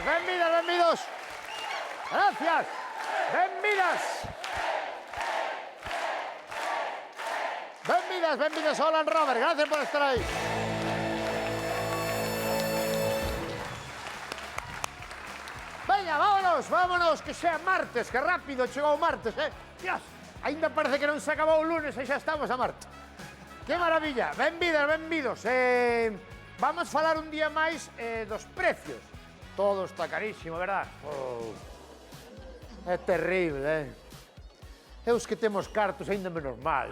benvidas, benvidos. Gracias. Benvidas. Benvidas, benvidas ao Land Rover. Gracias por estar aí. Veña, vámonos, vámonos, que xa é martes, que rápido chegou o martes, Dios, ainda parece que non se acabou o lunes e xa estamos a martes. Que maravilla, benvidas, benvidos. Vamos falar un día máis dos precios. Todo está carísimo, verdad? É terrible, E os que temos cartos ainda menos mal.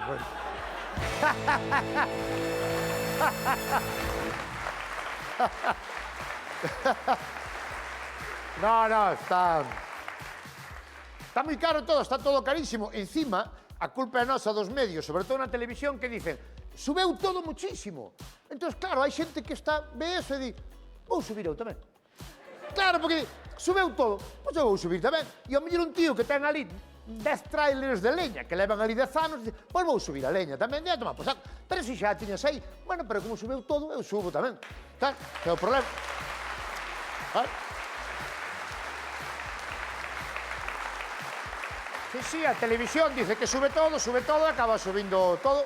No, está moi caro todo, está todo carísimo. Encima, a culpa é nosa dos medios, sobre todo na televisión, que dicen subeu todo muchísimo. Entón, claro, hai xente que ve eso e di vou subir eu tamén. Claro, porque subeu todo, pois eu vou subir tamén. E ao mellor un tío que ten ali 10 trailers de leña, que levan ali 10 anos, dice, pois vou subir a leña tamén, e a tomar por saco. Pero se xa tiñas aí, bueno, pero como subeu todo, eu subo tamén. Claro, que é o problema. Sí, a televisión dice que sube todo, acaba subindo todo,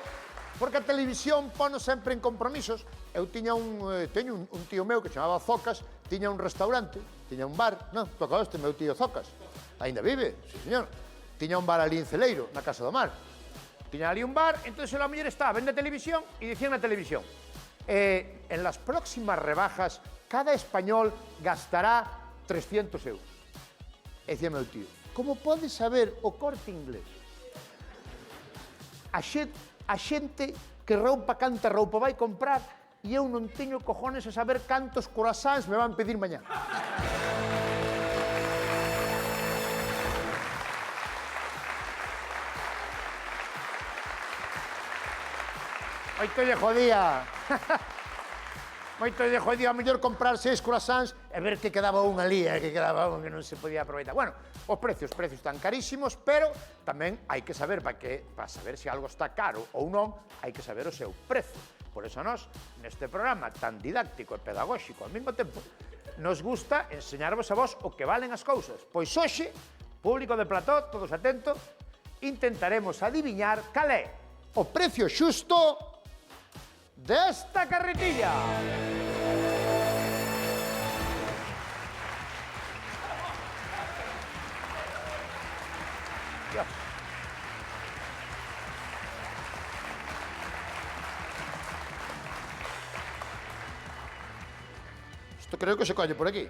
porque a televisión pone sempre en compromisos. Eu teño un tío meu que chamaba Zocas, tiña un restaurante, tiña un bar, non, toca este meu tío Zocas, ainda vive, sí señor, tiña un bar ali en Celeiro, na Casa do Mar, tiña ali un bar, entón a muller estaba vendo televisión e dicían na televisión, en las próximas rebajas, cada español gastará 300 euros. E dicía meu tío, como pode saber o Corte Inglés? A xente que canta roupa vai comprar e eu non teño cojones a saber cantos croissants me van pedir mañá. Moito lle jodía. Moito lle jodía a mellor comprar 6 croissants e ver que quedaba un ali, que quedaba un que non se podía aproveitar. Bueno, os precios están carísimos, pero tamén hai que saber, para saber se algo está caro ou non, hai que saber o seu precio. Por eso nós, neste programa tan didáctico e pedagóxico ao mesmo tempo, nos gusta enseñarvos a vos o que valen as cousas. Pois hoxe, público de plató, todos atentos, intentaremos adiviñar cal é o precio xusto desta carretilla. Dios. Isto creo que se colle por aquí.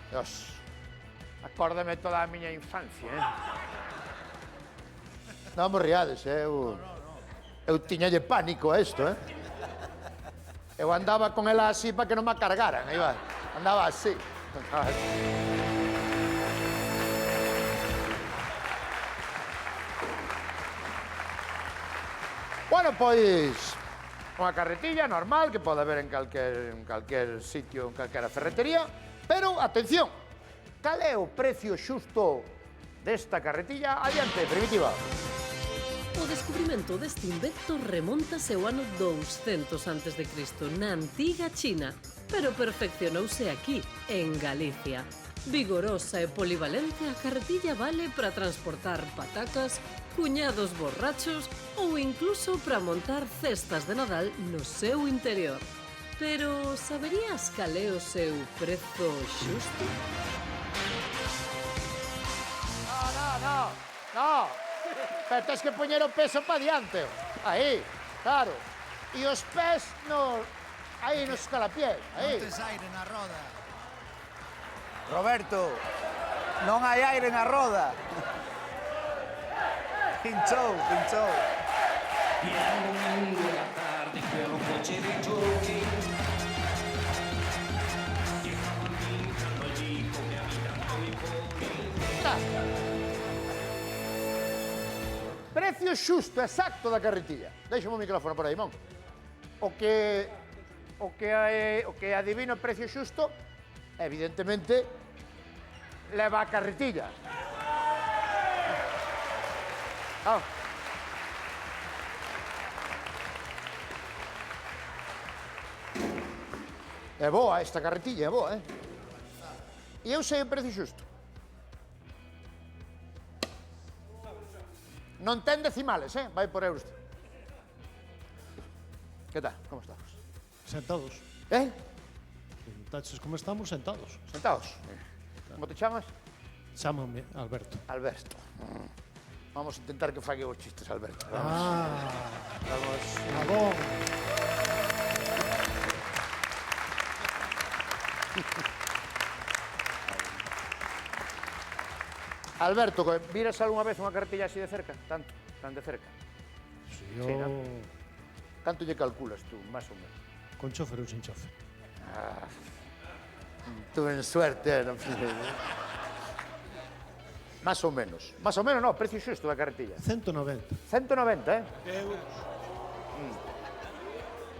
Dios. Acórdame toda a miña infancia, Non vos riades, Eu tiñalle pánico a isto, Eu andaba con ela así para que non me cargaran, aí va. Andaba así. Bueno, pois, unha carretilla normal que pode haber en calquer sitio, en calquera ferretería, pero, atención, cal é o precio xusto desta carretilla? Adiante, Primitiva. O descubrimento deste invento remóntase ao ano 200 a.C. na antiga China, pero perfeccionouse aquí, en Galicia. Vigorosa e polivalente, a carretilla vale para transportar patacas, cuñados borrachos ou incluso para montar cestas de Nadal no seu interior. Pero saberías cal é o seu prezo xusto? No. Pero tens que poñer o peso para diante. Aí, claro. E os pés aí nos escalapiés. Non tes aire na roda. Roberto, non hai aire na roda. Pinchou. Precio xusto, exacto da carretilla. Deixame o micrófono por aí, mon. O que adivina o precio xusto, evidentemente, leva a carretilla. É boa esta carretilla, é boa, E eu sei o precio xusto. Non ten decimales, vai por euros. Que tal? Como estamos? Sentados. Taches como estamos, sentados. Sentados. Como te chamas? Chámame Alberto. Alberto. Vamos a intentar que fague os chistes, Alberto. Vamos. Vamos. Alberto, viras algunha vez unha carretilla así de cerca? Tan de cerca? Sí, ¿no? Canto lle calculas tú, máis ou menos? Con chofer ou sin chofer. Tuve suerte, non fixe. Más ou menos. Más ou menos, non, precio xusto da carretilla. 190. 190, Euros.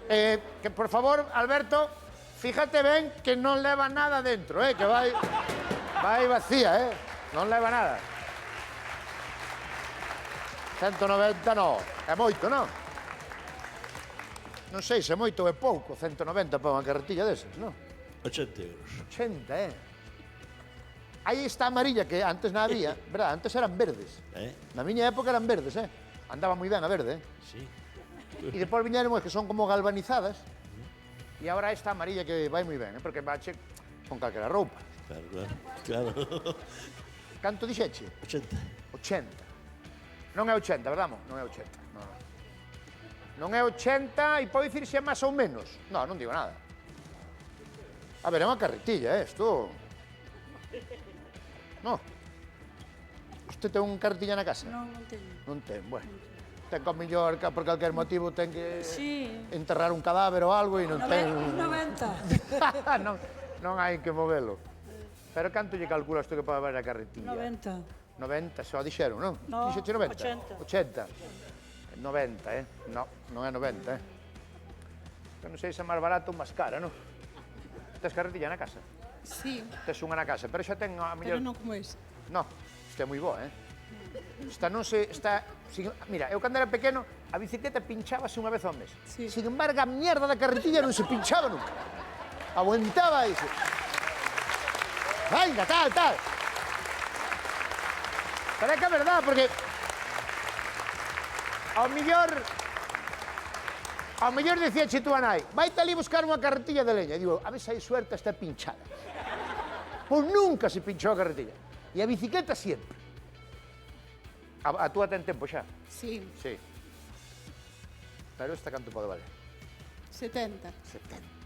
Que, por favor, Alberto, fíjate ben que non leva nada dentro, que vai vacía, Non leva nada. 190 non, é moito, non? Non sei se é moito ou é pouco, 190 para unha carretilla desas, non? 80 euros. 80, Aí está a amarilla, que antes non había, verdad? Antes eran verdes. Na miña época eran verdes, Andaba moi ben a verde, Sí. E depois viñeron as que son como galvanizadas, e agora esta amarilla que vai moi ben, porque bache con calquera roupa. Claro. Canto dixeche? 80. 80. Non é 80, verdad, mo? Non é 80. Non é 80 e pode dicir se é máis ou menos. Non digo nada. A ver, é unha carretilla, isto. Non. Usted ten unha carretilla na casa? Non teño. Non ten, bueno. Ten que, ao mellor, por calquer motivo, ten que Sí. enterrar un cadáver ou algo e non ten... 90. non hai que movelo. Pero canto lle calculas tú que pode haber a carretilla? 90. 90, só dixeron, non? No, Dixeche 90? 80. 90, non é 90, Eu non sei se é máis barato ou máis cara, non? Tes carretilla na casa? Sí, Tes unha na casa, pero xa ten a pero mellor... non como es. No, isto é moi boa, Esta non se... Mira, eu cando era pequeno, a bicicleta pinchábase unha vez ao mes. Sí. Sin embargo, a mierda da carretilla non se pinchaba nunca. Aguantaba aí. Venga, tal. Pero é que é verdade, porque... Ao mellor dicíache tú a nai, vaite ali buscar unha carretilla de leña. E digo, a ver se hai suerte, está pinchada. Pois nunca se pinchou a carretilla. E a bicicleta sempre. A túa ten tempo xa? Sí, Sí. Pero esta canto pode valer? 70. 70.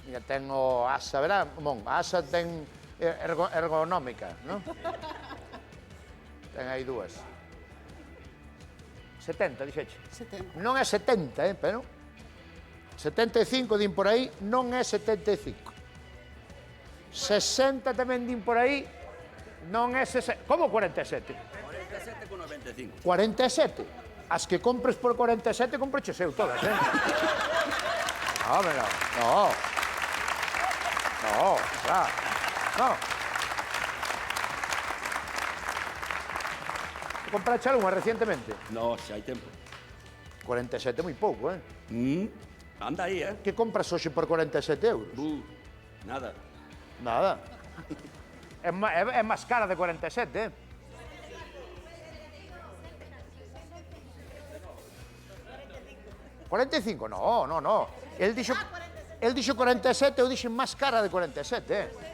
Mira, ten o asa, verá? Bon, a asa ten ergonómica, non? Ten aí dúas. 70, dixeche. 70. Non é 70, pero... 75 din por aí, non é 75. 60 tamén din por aí, non é 60. Como 47? 47 con 95. 47. As que compres por 47, compreche eu todas, No, pero no. Claro. No. Comprache algunha recientemente? No, si hai tempo. 47 é moi pouco, Anda aí, Que compras hoxe por 47 euros? Nada. Nada. É máis cara de 47, 45? No. El dixo 47, eu dixo máis cara de 47,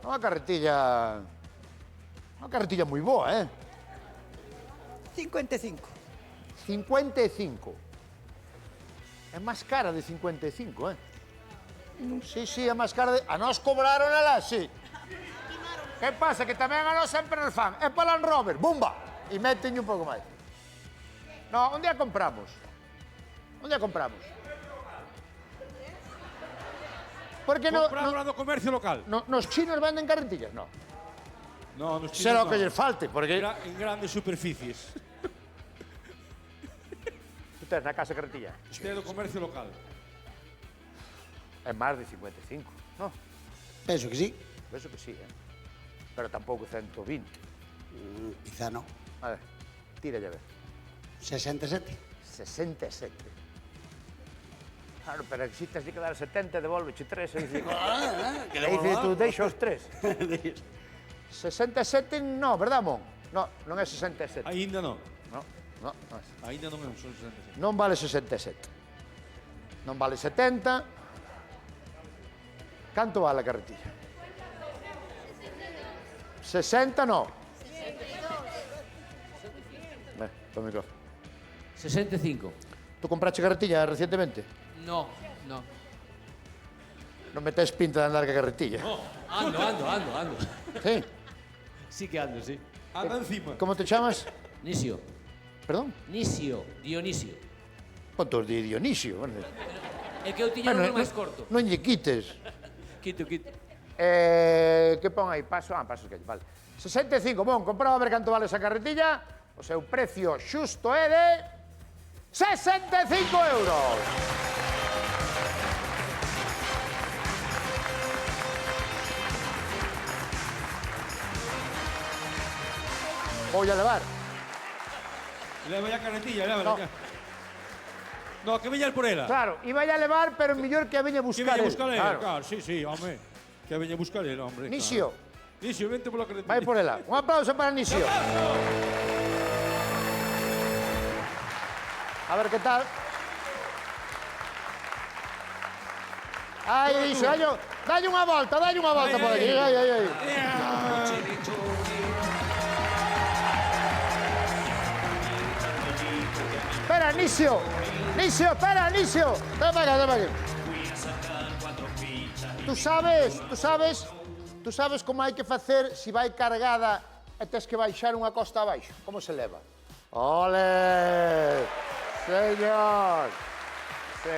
Unha carretilla moi boa, 55. 55. É máis cara de 55, Sí, é máis cara de... A nós cobraron alá, sí. Que pasa? Que tamén a nós sempre nos fan. É para Land Rover, bumba! E meten un pouco máis. No, onde a compramos? Porque Compramos do comercio local. nos chinos venden carretillas, no. No, nos Será o chinos que no. lles falte, porque... En grandes superficies. Tu tes na casa carretilla. Este é do comercio local. É máis de 55, no? Penso que sí. Penso que sí, Pero tampouco 120. Quizá no. A ver, tira a ver. 67. 67. Claro, pero si tes de que dar 70, devolveche 3, e dices, Que e dices tú, deixa os 3. 67 no, verdad, Mon? No, non é 67. Ainda non. No, no, non é. Ainda non é un son 67. Non vale 67. Non vale 70. Canto vale a carretilla? 60 no. 62. Toma o micrófono. 65. Tú compraste carretilla recientemente? No, no. Non me tes pinta de andar ca carretilla. Ando. Sí. Sí que ando, sí. Anda encima. Como te chamas? Nisio. Perdón? Dionisio. Pontos de Dionisio. É que eu tiña un máis corto. Non lle quites. Quito. Que pon aí? Paso que vale. 65, bon, compraba a ver canto vale esa carretilla. O seu precio xusto é de 65 euros. Voy a levar. Leva ya carretilla, leva No. ya. No, que veña el por ela. Claro, iba a levar, pero mellor que a veña Que buscar veña el. buscar ela, Claro. claro. Sí, home. Que veña buscar ela, hombre. Nisio, Claro. Nisio, vente pola carretilla. vai por ela. Un aplauso para Nisio. A ver qué tal. Aí, Nisio, dalle unha volta por aquí. Ai. Espera, Nisio, espera, Nisio. Toma aquí. Tú sabes como hai que facer se vai cargada e tes que baixar unha costa abaixo? Como se leva? Ole! Señor! Sí,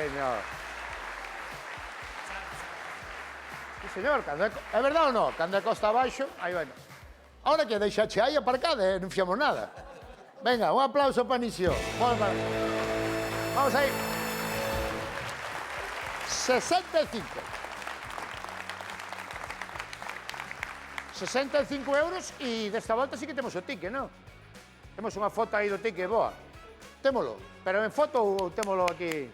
señor, é verdade ou non? Cando é costa abaixo, aí vai. Ahora que deixache aí aparcada, non fiamos nada. Venga, un aplauso para Nisio. Vamos aí. 65. 65 euros e desta volta sí que temos o ticket, non? Temos unha foto aí do ticket boa. Témolo, pero en foto ou témolo aquí?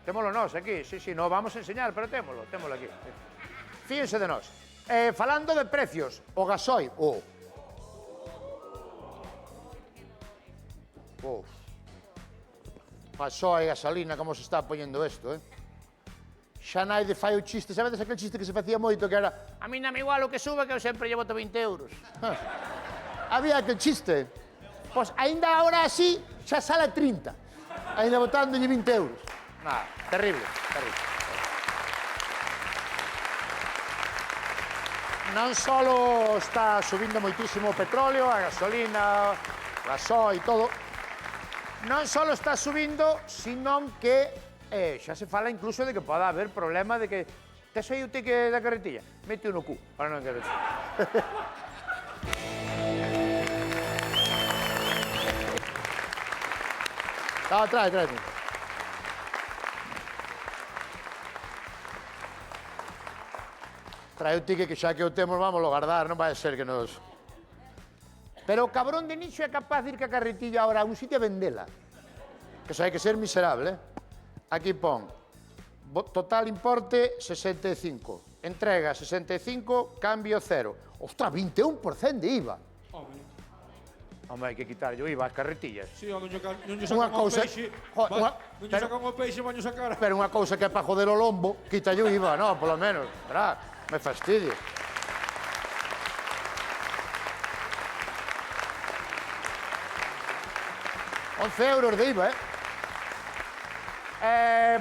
Témolo nós aquí, sí, non vamos a enseñar, pero témolo aquí. Fíjense de nós. Falando de precios, o gasoil, Gasoil e gasolina, como se está poñendo isto, Xa naide fai o chiste, sabedes aquel chiste que se facía moito que era a mí non me igual o que suba que eu sempre lle boto 20 euros. Había aquel chiste. Pois aínda agora así xa sale a 30. Aínda botándolle 20 euros. Nada, terrible. Non só está subindo moitísimo o petróleo, a gasolina, o gasoil e todo. Non só está subindo, sino que xa se fala incluso de que poda haber problema de que tes aí o ticket da carretilla, mete no cu, para non querer. Trae. Trae o ticket que xa que o temos, vamos a guardar, non vai ser que nos... Pero o cabrón de Nisio é capaz de ir ca carretilla ahora a un sitio a vendela. Que xa hai que ser miserable, Aquí pon, total importe 65, entrega 65, cambio 0. Ostras, 21% de IVA. Home, hai que quitarlle o IVA ás carretillas. Sí, non lle Unha sacan o cousa- peixe. Jo, Non lle sacan o peixe, vaño sacar. Pero unha cousa que é para joder o lombo, quítalle o IVA, no, polo menos. Verá, me fastidio. €11 de IVA,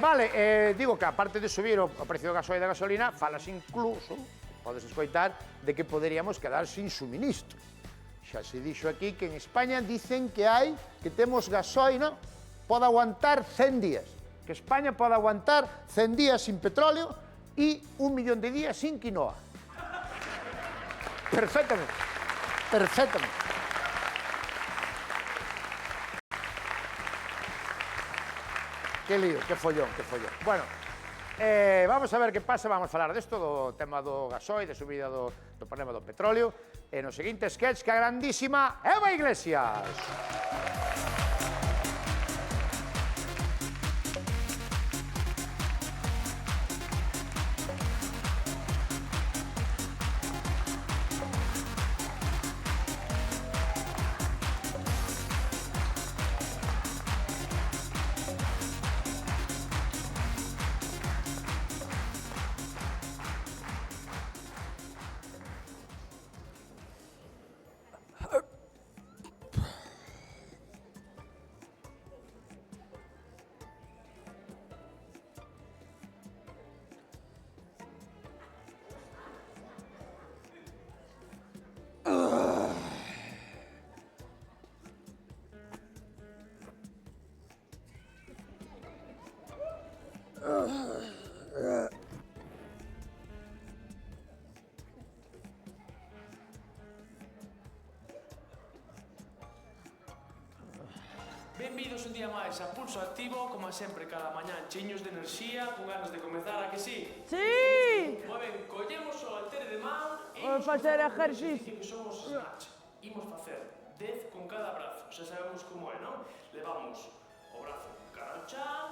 Vale, digo que aparte de subir o precio do gasoil e da gasolina, falas incluso, podes escoitar, de que poderíamos quedar sin suministro. Xa se dixo aquí que en España dicen que temos gasoil, non? Pode aguantar 100 días. Que España pode aguantar 100 días sin petróleo e 1 millón de días sin quinoa. Perfectamente. Perfectamente. Que lío, que follón, que follón. Bueno, vamos a ver que pasa, vamos a falar desto, do tema do gasoil, de subida do problema do petróleo, e no seguinte sketch que a grandísima Eva Iglesias. Benvidos un día máis a Pulso Activo, como sempre, cada mañán cheños de enerxía, con ganas de comezar, a que sí? Sí! Moi ben, collemos o haltere de man e Vou facer ejercicio. que somos snatch. Imos facer 10 con cada brazo, xa sabemos como é, non? Levamos o brazo cara ao chan,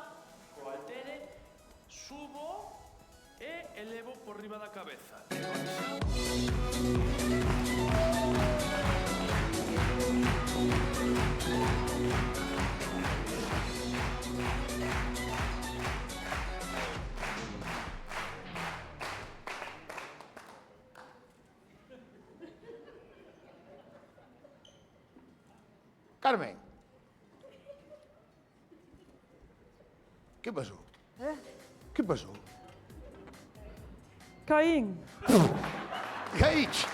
co haltere, subo e elevo por riba da cabeza. Carmen. ¿Qué pasó? ¿Qué pasó? Caín. Caíche.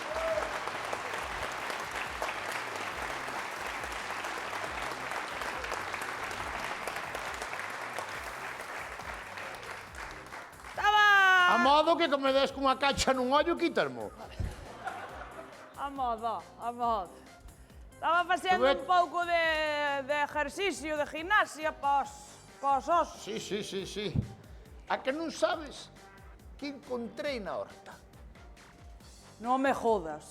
A modo que como me des cunha cacha nun ollo, quítasmo. A modo, a modo. Estaba facendo un pouco de ejercicio, de gimnasia, pos osos. Sí, sí, sí, sí. A que non sabes que encontrei na horta? Non me jodas.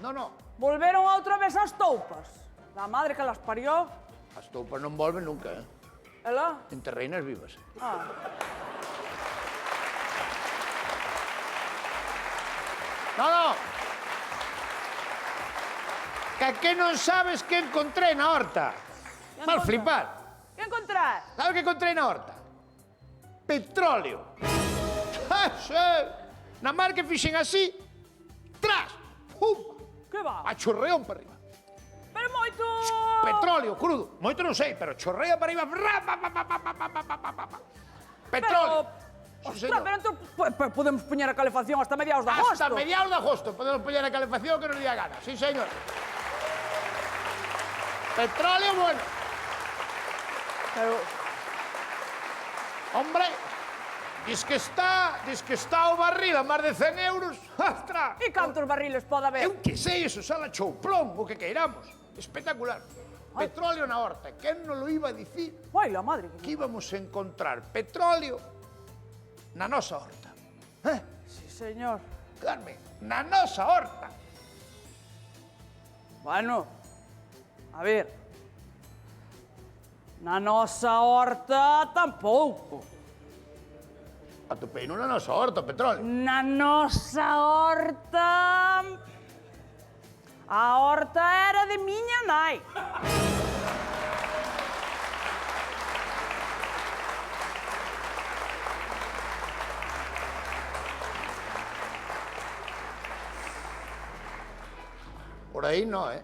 No, no. Volveron outra vez as toupas. La madre que las parió. As toupas non volven nunca, eh? Ela? En terreinas vivas. Ah. No, no. Que non sabes que encontrei na horta? Mal flipar. Que encontrar? Sabes que encontrei na horta? Petróleo. Sí. Na mar que fixen así, tras, Que va? a chorreón para arriba. Pero moito... Petróleo crudo. Moito non sei, pero chorrea para arriba. Petróleo. Sí, Ostras, pero entón podemos poñer a calefacción hasta mediados de agosto. Hasta mediados de agosto podemos poñer a calefacción que nos día gana. Sí, señor. Petróleo, bueno. Pero... Hombre, diz que está o barril a máis de 100 euros. Ostras. E cantos barriles pode haber? Eu que sei, eso sala chouplón, o que queiramos. Espectacular. Petróleo na horta. Quen non lo iba a dicir? Ai, la madre. Que íbamos a encontrar petróleo na nosa horta. Sí, señor. Carmen, na nosa horta. Bueno, a ver. Na nosa horta tampouco. Atopei na nosa horta, petróleo. Na nosa horta... A horta era de miña nai. Por aí no, eh?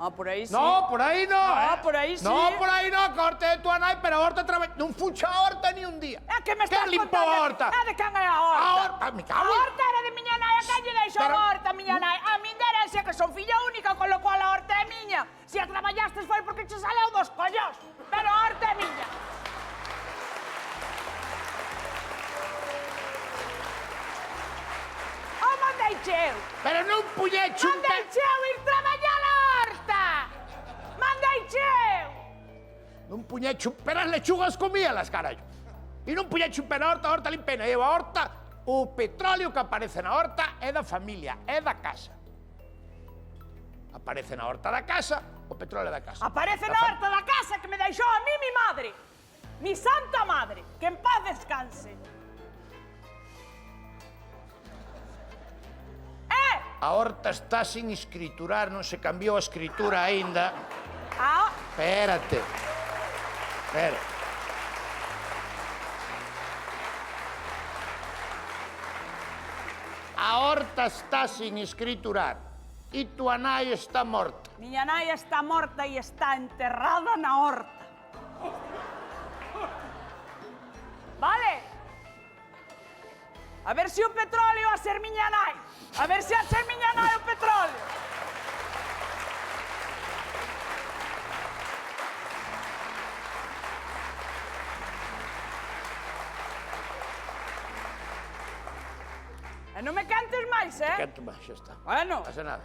Ah, por aí sí. No, por aí no, Ah, eh? por aí sí. No, por aí no, que a horta de tua nai, pero a horta non fucha a horta ni un día. É que me estás limpou contando? a horta? É de quen é a horta? A horta, me A cago en... horta era de miña nai, a quen lle deixou Pero- a horta, miña nai? A min derense que son filla única, con lo cual a horta é miña. Se a traballastes foi porque che saleu dos collós, pero a horta é miña. Oh, mandei cheu. Pero non puñeche un Mandei cheu ir traballar a horta. Mandei cheu. Non puñeche un... Pero as lechugas comíalas, carallo. E non puñeche un pé na horta, a horta limpena. E a horta, o petróleo que aparece na horta é da familia, é da casa. Aparece na horta da casa, o petróleo da casa. Aparece na horta da casa que me deixou a mí mi madre. Mi santa madre, que en paz descanse. A horta está sin escriturar, non se cambiou a escritura aínda. Ah, Espérate. Espera. A horta está sin escriturar e tua nai está morta. miña nai está morta e está enterrada na horta. Vale? A ver se o petróleo a ser miña nai. A ver se a ser miña nai o petróleo. E non me cantes máis, eh? Canto máis, xa está. Bueno. Non pasa nada.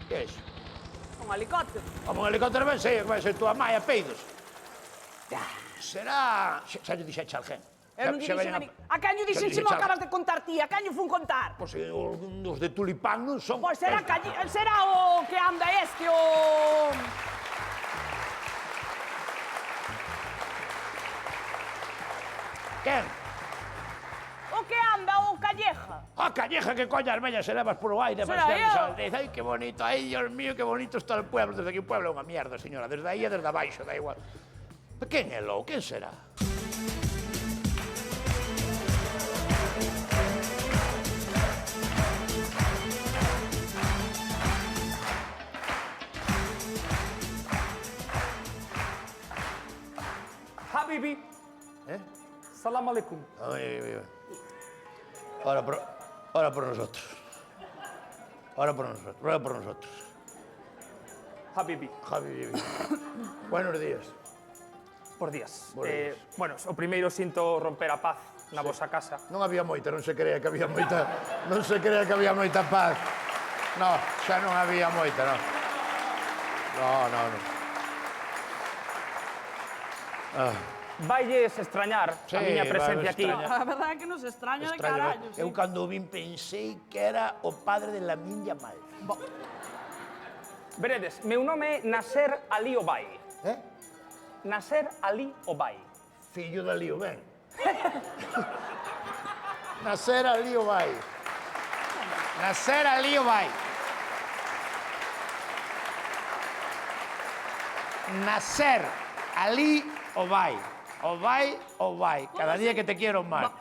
Que é iso? Un helicóptero. Como un helicóptero ben sei que vai ser túa mãe a peidos. Será... Xa lle dixeche a alguén. Eu non lle dixen a ni... A caño dixen se mo acabas de contar ti, a caño fun contar. Pois os de tulipán non son... Pois será o que anda este, o... Quen? O que anda, o Calleja. A calleja que coña as mellas se levas polo aire. Será eu? Ai, que bonito. Ai, Dios mío, que bonito está o pueblo. Desde aquí o pueblo é unha mierda, señora. Desde aí e desde abaixo, da igual. Quen é lo? Quen será? Habibi. Salam alaikum. Ay. Ora por nosotros. Ora por nosotros. Ruega por nosotros. Habibi. Javi. Buenos días. Por días. Buenos días. Bueno, o primeiro sinto romper a paz na vosa casa. Non había moita, non se crea que había moita... Non se crea que había moita paz. No, xa non había moita, no. No. Vailles extrañar a miña presencia aquí. A verdade é que nos extraña de carallo. Eu cando o vin pensei que era o padre de Lamine Yamal. Veredes, meu nome é Nasser Ali Obay. Nasser Ali Obay. Fillo de Lío, ben. Nasser Ali Obay. Nasser Ali Obay. Nasser Ali Obay. Obay. Cada día que te quiero más.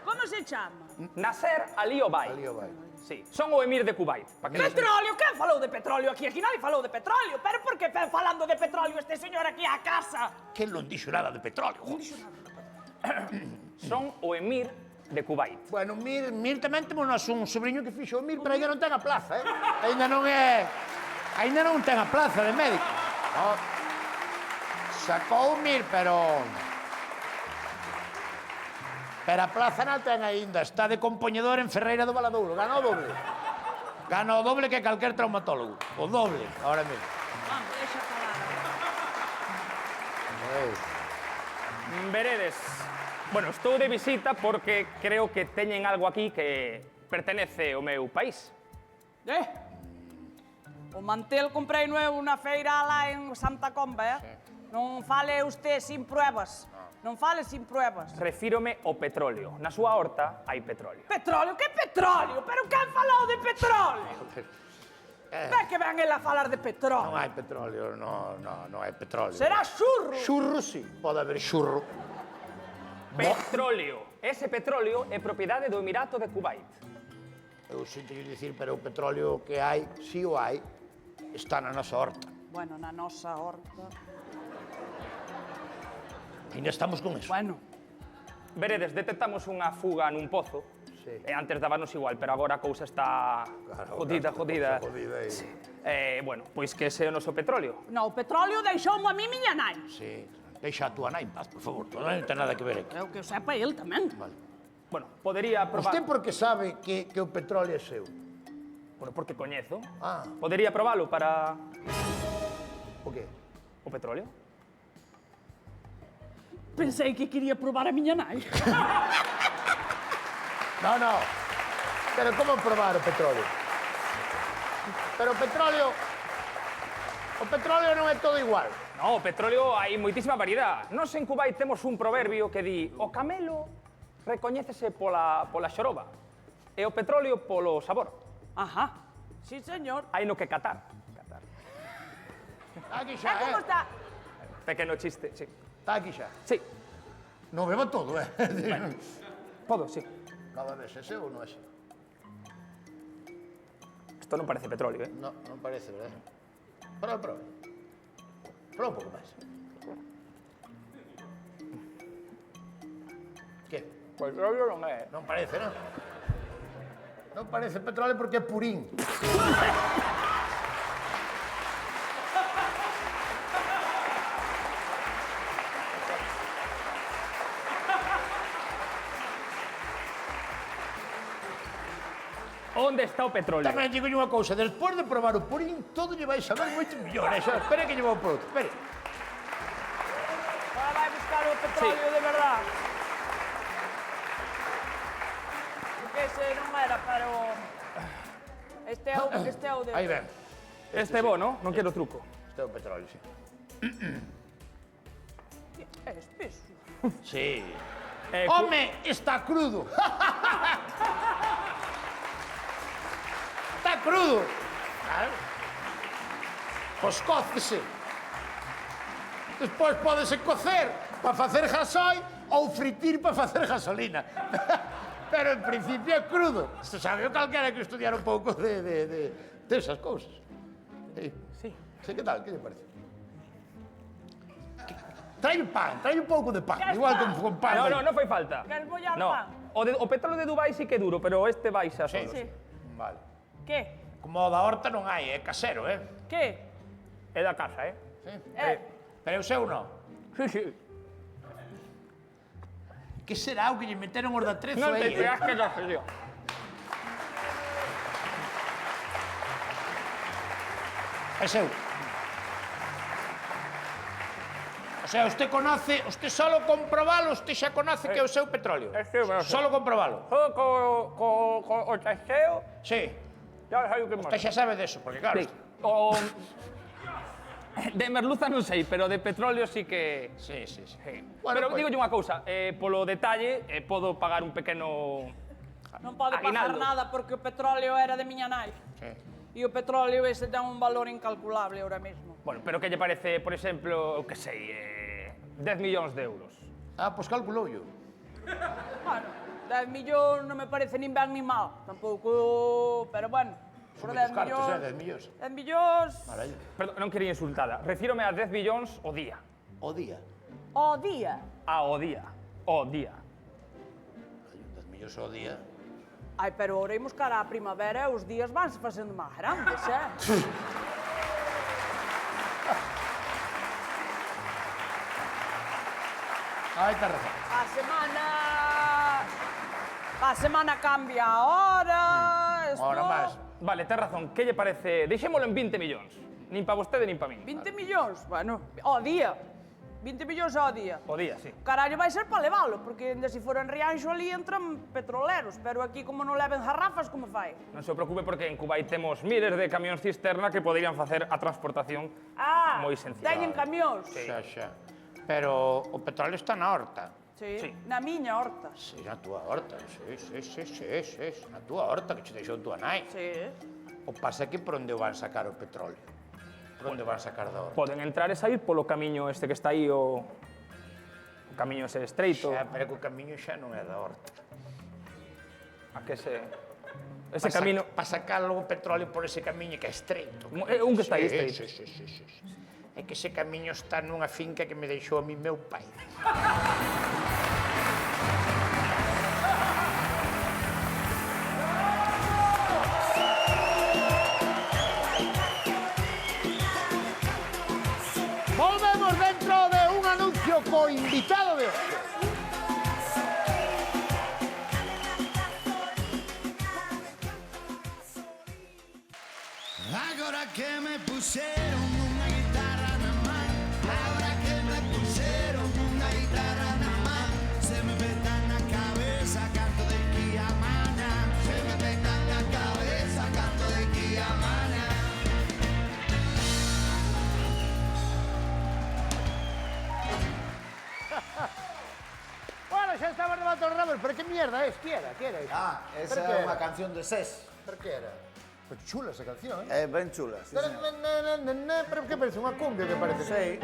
Como se chama? Nasser Ali Obay. Ali Obay. Sí, son o emir de Kuwait. Petróleo, quen falou de petróleo aquí? Aquí nadie falou de petróleo. Pero por que ven falando de petróleo este señor aquí á casa? Que non dixo nada de petróleo. Son o emir de Kuwait. Bueno, Mir tamén temos un sobrinho que fixo o Mir, pero ainda non ten a plaza, Ainda non é... Ainda non ten a plaza de médico. No. Sacou o Mir, pero... Pero a plaza non ten aínda. Está de compoñedor en Ferreira do Valadouro. Gana o doble. Gana o doble que calquer traumatólogo. O doble, ahora mesmo. Vamos, deixa falar. Veredes, bueno, estou de visita porque creo que teñen algo aquí que pertenece ao meu país. O mantel comprei nuevo na feira lá en Santa Comba, Non fale usted sin pruebas. Non fale sin pruebas. Refírome ao petróleo. Na súa horta hai petróleo. Petróleo? Que petróleo? Pero quen falou de petróleo? Ve que ven el a falar de petróleo. Non hai petróleo, non hai petróleo. Será xurro. Xurro, sí. Pode haber xurro. Petróleo. Ese petróleo é propiedade do Emirato de Kuwait. Eu sinto dicir, pero o petróleo que hai, si o hai, está na nosa horta. Bueno, na nosa horta. Ainda estamos con eso. Bueno. Veredes, detectamos unha fuga nun pozo. Sí. E antes dábanos igual, pero agora a cousa está jodida. Sí. Bueno, pois que ese é o noso petróleo. No, o petróleo deixoumo a mí miña nai. Sí. Deixa a túa nai en paz, por favor. Túa nai non ten nada que ver aquí. Eu que o sepa el tamén. Vale. Bueno, podería probar... Usted por que sabe que o petróleo é seu? Bueno, porque coñezo. Ah. Podería probalo para... O qué? O petróleo? Pensei que quería probar a miña nai. No. Pero como probar o petróleo? Pero o petróleo non é todo igual. No, o petróleo hai moitísima variedade. Nós en Kuwait temos un proverbio que di o camelo recoñécese pola xoroba e o petróleo polo sabor. Ajá. Sí, señor. Hai no que catar. Aquí xa, ¿Cómo está? Pequeno chiste, sí. Está aquí xa. Sí, Non beba todo, todo, sí. Cada vez é seu ou non é seu? Isto non parece petróleo, eh? Non parece, verdad? Prova. Prova un pouco máis. Que? Petróleo non é. Non parece, non? Non parece petróleo porque é purín. onde está o petróleo? Tamén digo unha cousa, despois de probar o purín, todo lle vai saber moito millón, eh? Xa, espere que lle vou por outro, espere. Ahora vai buscar o petróleo de verdad. Porque ese non era para o... Este é o de... Aí ven, Este é bo, non? Non quero truco. este é o petróleo, sí. É espeso. Sí. Eh, Home, está crudo. Está crudo. Claro. Pois cócese. Despois pódese cocer para facer gasoil ou fritir para facer gasolina. Pero en principio é crudo. Isto sabe o calquera que estudiar un pouco de esas cousas. Sí. Sí, que tal? Que lle parece? Trae un pouco de pan. Ya Igual está. con pan. Non fai falta. Queres bollar No, pan? o petróleo de Dubai sí que é duro, pero este baixa solo. Sí. Vale. Que? Como o da horta non hai, é casero, eh? Que? É da casa, eh? Pero o seu non. Sí, sí. Que será o que lle meteron os da trezo Non te aí? creas que no sé yo. É seu. O sea, usted conoce, usted solo comprobalo, usted xa conoce que é o seu petróleo. É seu, é seu. Solo comprobalo. Solo co o chasqueo, Sí. ya sei o que máis. Usted xa sabe deso, porque claro, Sí. O... De merluza non sei, pero de petróleo sí que... Sí, sí, sí. Sí. Bueno, Pero pues- digo unha cousa, polo detalle, podo pagar un pequeno... Non pode pagar Aguinaldo. nada porque o petróleo era de miña nai. Sí. E o petróleo ese ten un valor incalculable ahora mesmo. Bueno, pero que lle parece, por exemplo, que sei, 10 millóns de euros? Ah, pois calculou yo. Bueno, 10 millóns non me parece nin ben nin mal. Tampouco... Pero bueno, por 10 millóns... 10 millóns. 10 millóns... Maravilla. Perdón, non quería insultada. Refírome a 10 millóns o día. O día. Ao día. O día. O día. 10 millóns o día. Ai, pero ahora imos cara á primavera e os días vanse facendo máis grandes, eh? Aí está razón. A semana cambia a hora... Esto... Ahora máis. Vale, ten razón. Que lle parece? Deixémolo en 20 millóns. Nin pa vostede, nin pa min. 20 millóns, bueno, ao día. 20 millóns ao día. O día, sí. Carallo vai ser para leválo, porque ainda se for en Rianxo ali entran petroleros, pero aquí como non leven jarrafas, como fai? Non se preocupe porque en Kuwait temos miles de camións cisterna que poderían facer a transportación moi sencilla. Teñen camións. Xa, xa. Pero o petróleo está na horta. Sí. Sí. Na miña horta. Sí, na túa horta. Sí. Na túa horta que che deixou túa nai. Sí. O pasa é que por onde o van sacar o petróleo? Por onde o van sacar da horta? Poden entrar e sair polo camiño este que está aí, o camiño ese estreito. Xa, pero que o camiño xa non é da horta. A que ese camino... Para sacar logo o petróleo por ese camiño que é estreito. É un que está aí Sí, estreito. sí. É que ese camiño está nunha finca que me deixou a mí meu pai. Volvemos dentro de un anuncio co invitado de hoxe. Agora que me puseron unha guitarra na man, agora que me puseron unha guitarra na man, se me peta na cabeza canto de aquí a mañá, se me peta na cabeza canto de aquí a mañá. Bueno, xa estamos de Baton Rebel, pero que mierda é? Que era? Ah, esa Pero que é era? unha canción de SES. Pero que era? Pues chula esa canción, eh? É ben chula, sí, Pero, señor. pero que parece unha cumbia que parece. Sei.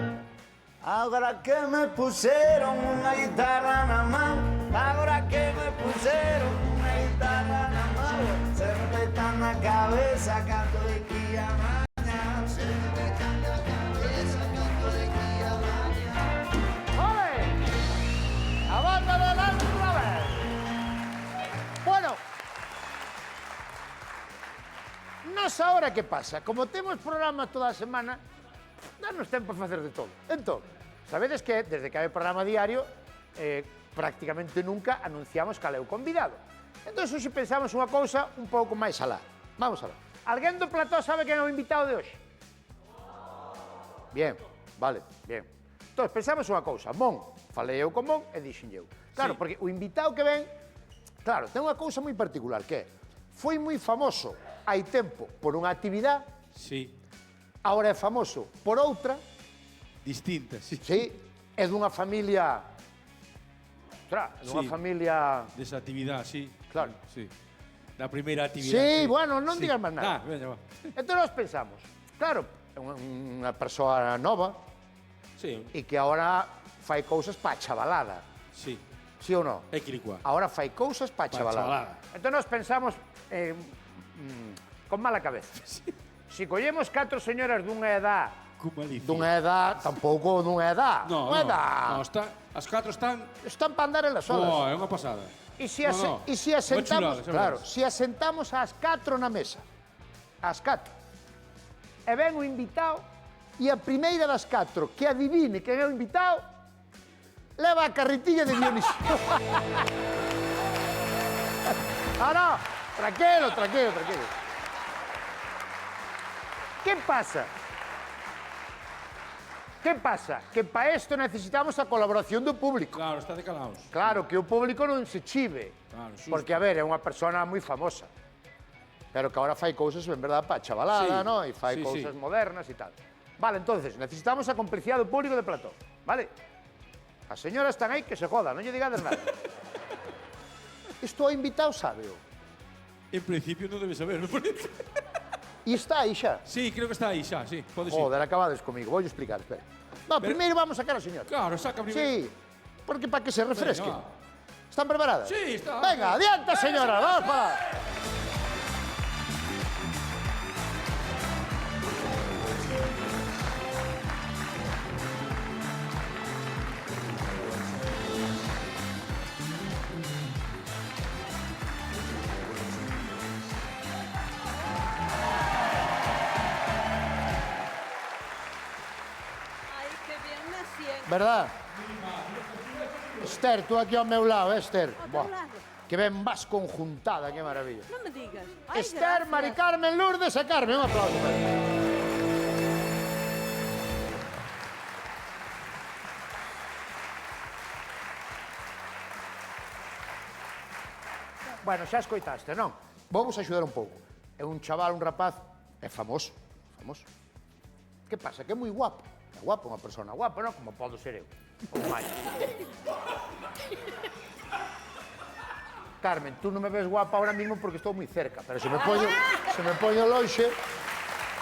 Agora que me puseron unha guitarra na man, agora que me puseron unha guitarra na man, se me peta na cabeza canto de aquí a mañá, se me peta na cabeza canto de aquí a mañá. ¡Ole! A banda de Baton Rebel. Bueno, nos ahora que pasa, como temos programa toda a semana, danos tempo a facer de todo. Entón, sabedes que desde que hai programa diario, prácticamente nunca anunciamos cal é o convidado. Entón, hoxe pensamos unha cousa un pouco máis alá. Vamos a ver. Alguén do plató sabe quen é o invitado de hoxe? Bien, vale, bien. Entón, pensamos unha cousa. Mon, falei eu con Mon e dixen eu. Claro, porque o invitado que ven, claro, ten unha cousa moi particular, que é, foi moi famoso hai tempo por unha actividade, Sí. agora é famoso por outra, Distinta, sí. sí, é dunha familia... Ostras, é dunha Sí. familia... Desa actividade, sí. Claro. Sí. Da primeira actividade. Sí, bueno, non Sí. digas máis nada. Veña, va. Entón, nós pensamos, claro, é unha persoa nova Sí, e que agora fai cousas pa chavalada, sí. sí ou non? É quiricua. Agora fai cousas pa chavalada. chavalada. Entón, nós pensamos con mala cabeza. Si collemos 4 señoras dunha edad, tampouco dunha edad, No, unha no, edad, no, as 4 están... están pa andar en las olas. Oh, é unha pasada. E se No, no. asentamos, Unha chulada, claro, sabes? se asentamos ás 4 na mesa, ás 4, e ven o invitado, e a primeira das 4 que adivine quen é o invitado, leva a carretilla de Dionisio. No, tranquilo. ¿Qué pasa? Que para esto necesitamos a colaboración do público. Claro, está de calaos. Claro, que o público non se chive. Claro, xusto. Porque, a ver, é unha persona moi famosa. Pero que ahora fai cousas, en verdad, para chavalada, Sí, ¿no? E fai sí, cousas sí. modernas e tal. Vale, entonces, necesitamos a complicidade do público de plató. Vale? As señoras están aí que se jodan, non lle digades nada. Isto o invitado sábeo. En principio non debe saber, non? E está aí xa. Sí, creo que está aí xa, sí. Pode ser. Joder, acabades comigo, vou explicar, espera. No, primeiro vamos a sacar a señora. Claro, saca primeiro. Sí, porque para que se refresquen. Venga, ¿Están preparadas? Sí, está. Venga, adianta, señora, vamos para. Ai, que bien me siento. ¿Verdad? Esther, tú aquí ao meu lado, Esther. Ao teu Buah, lado. que ben vas conjuntada, que maravilla. Non me digas. Ai, Esther, gracias. Mari Carmen, Lourdes e Carmen, un aplauso. para ela. Bueno, xa escoitaste, non? Vamos axudar un pouco. É un chaval, un rapaz, é famoso. Que pasa? Que é moi guapo. É guapo, unha persona guapa, non? Como podo ser eu. Ou máis. Carmen, tú non me ves guapa ahora mismo porque estou moi cerca, pero se me poño lonxe...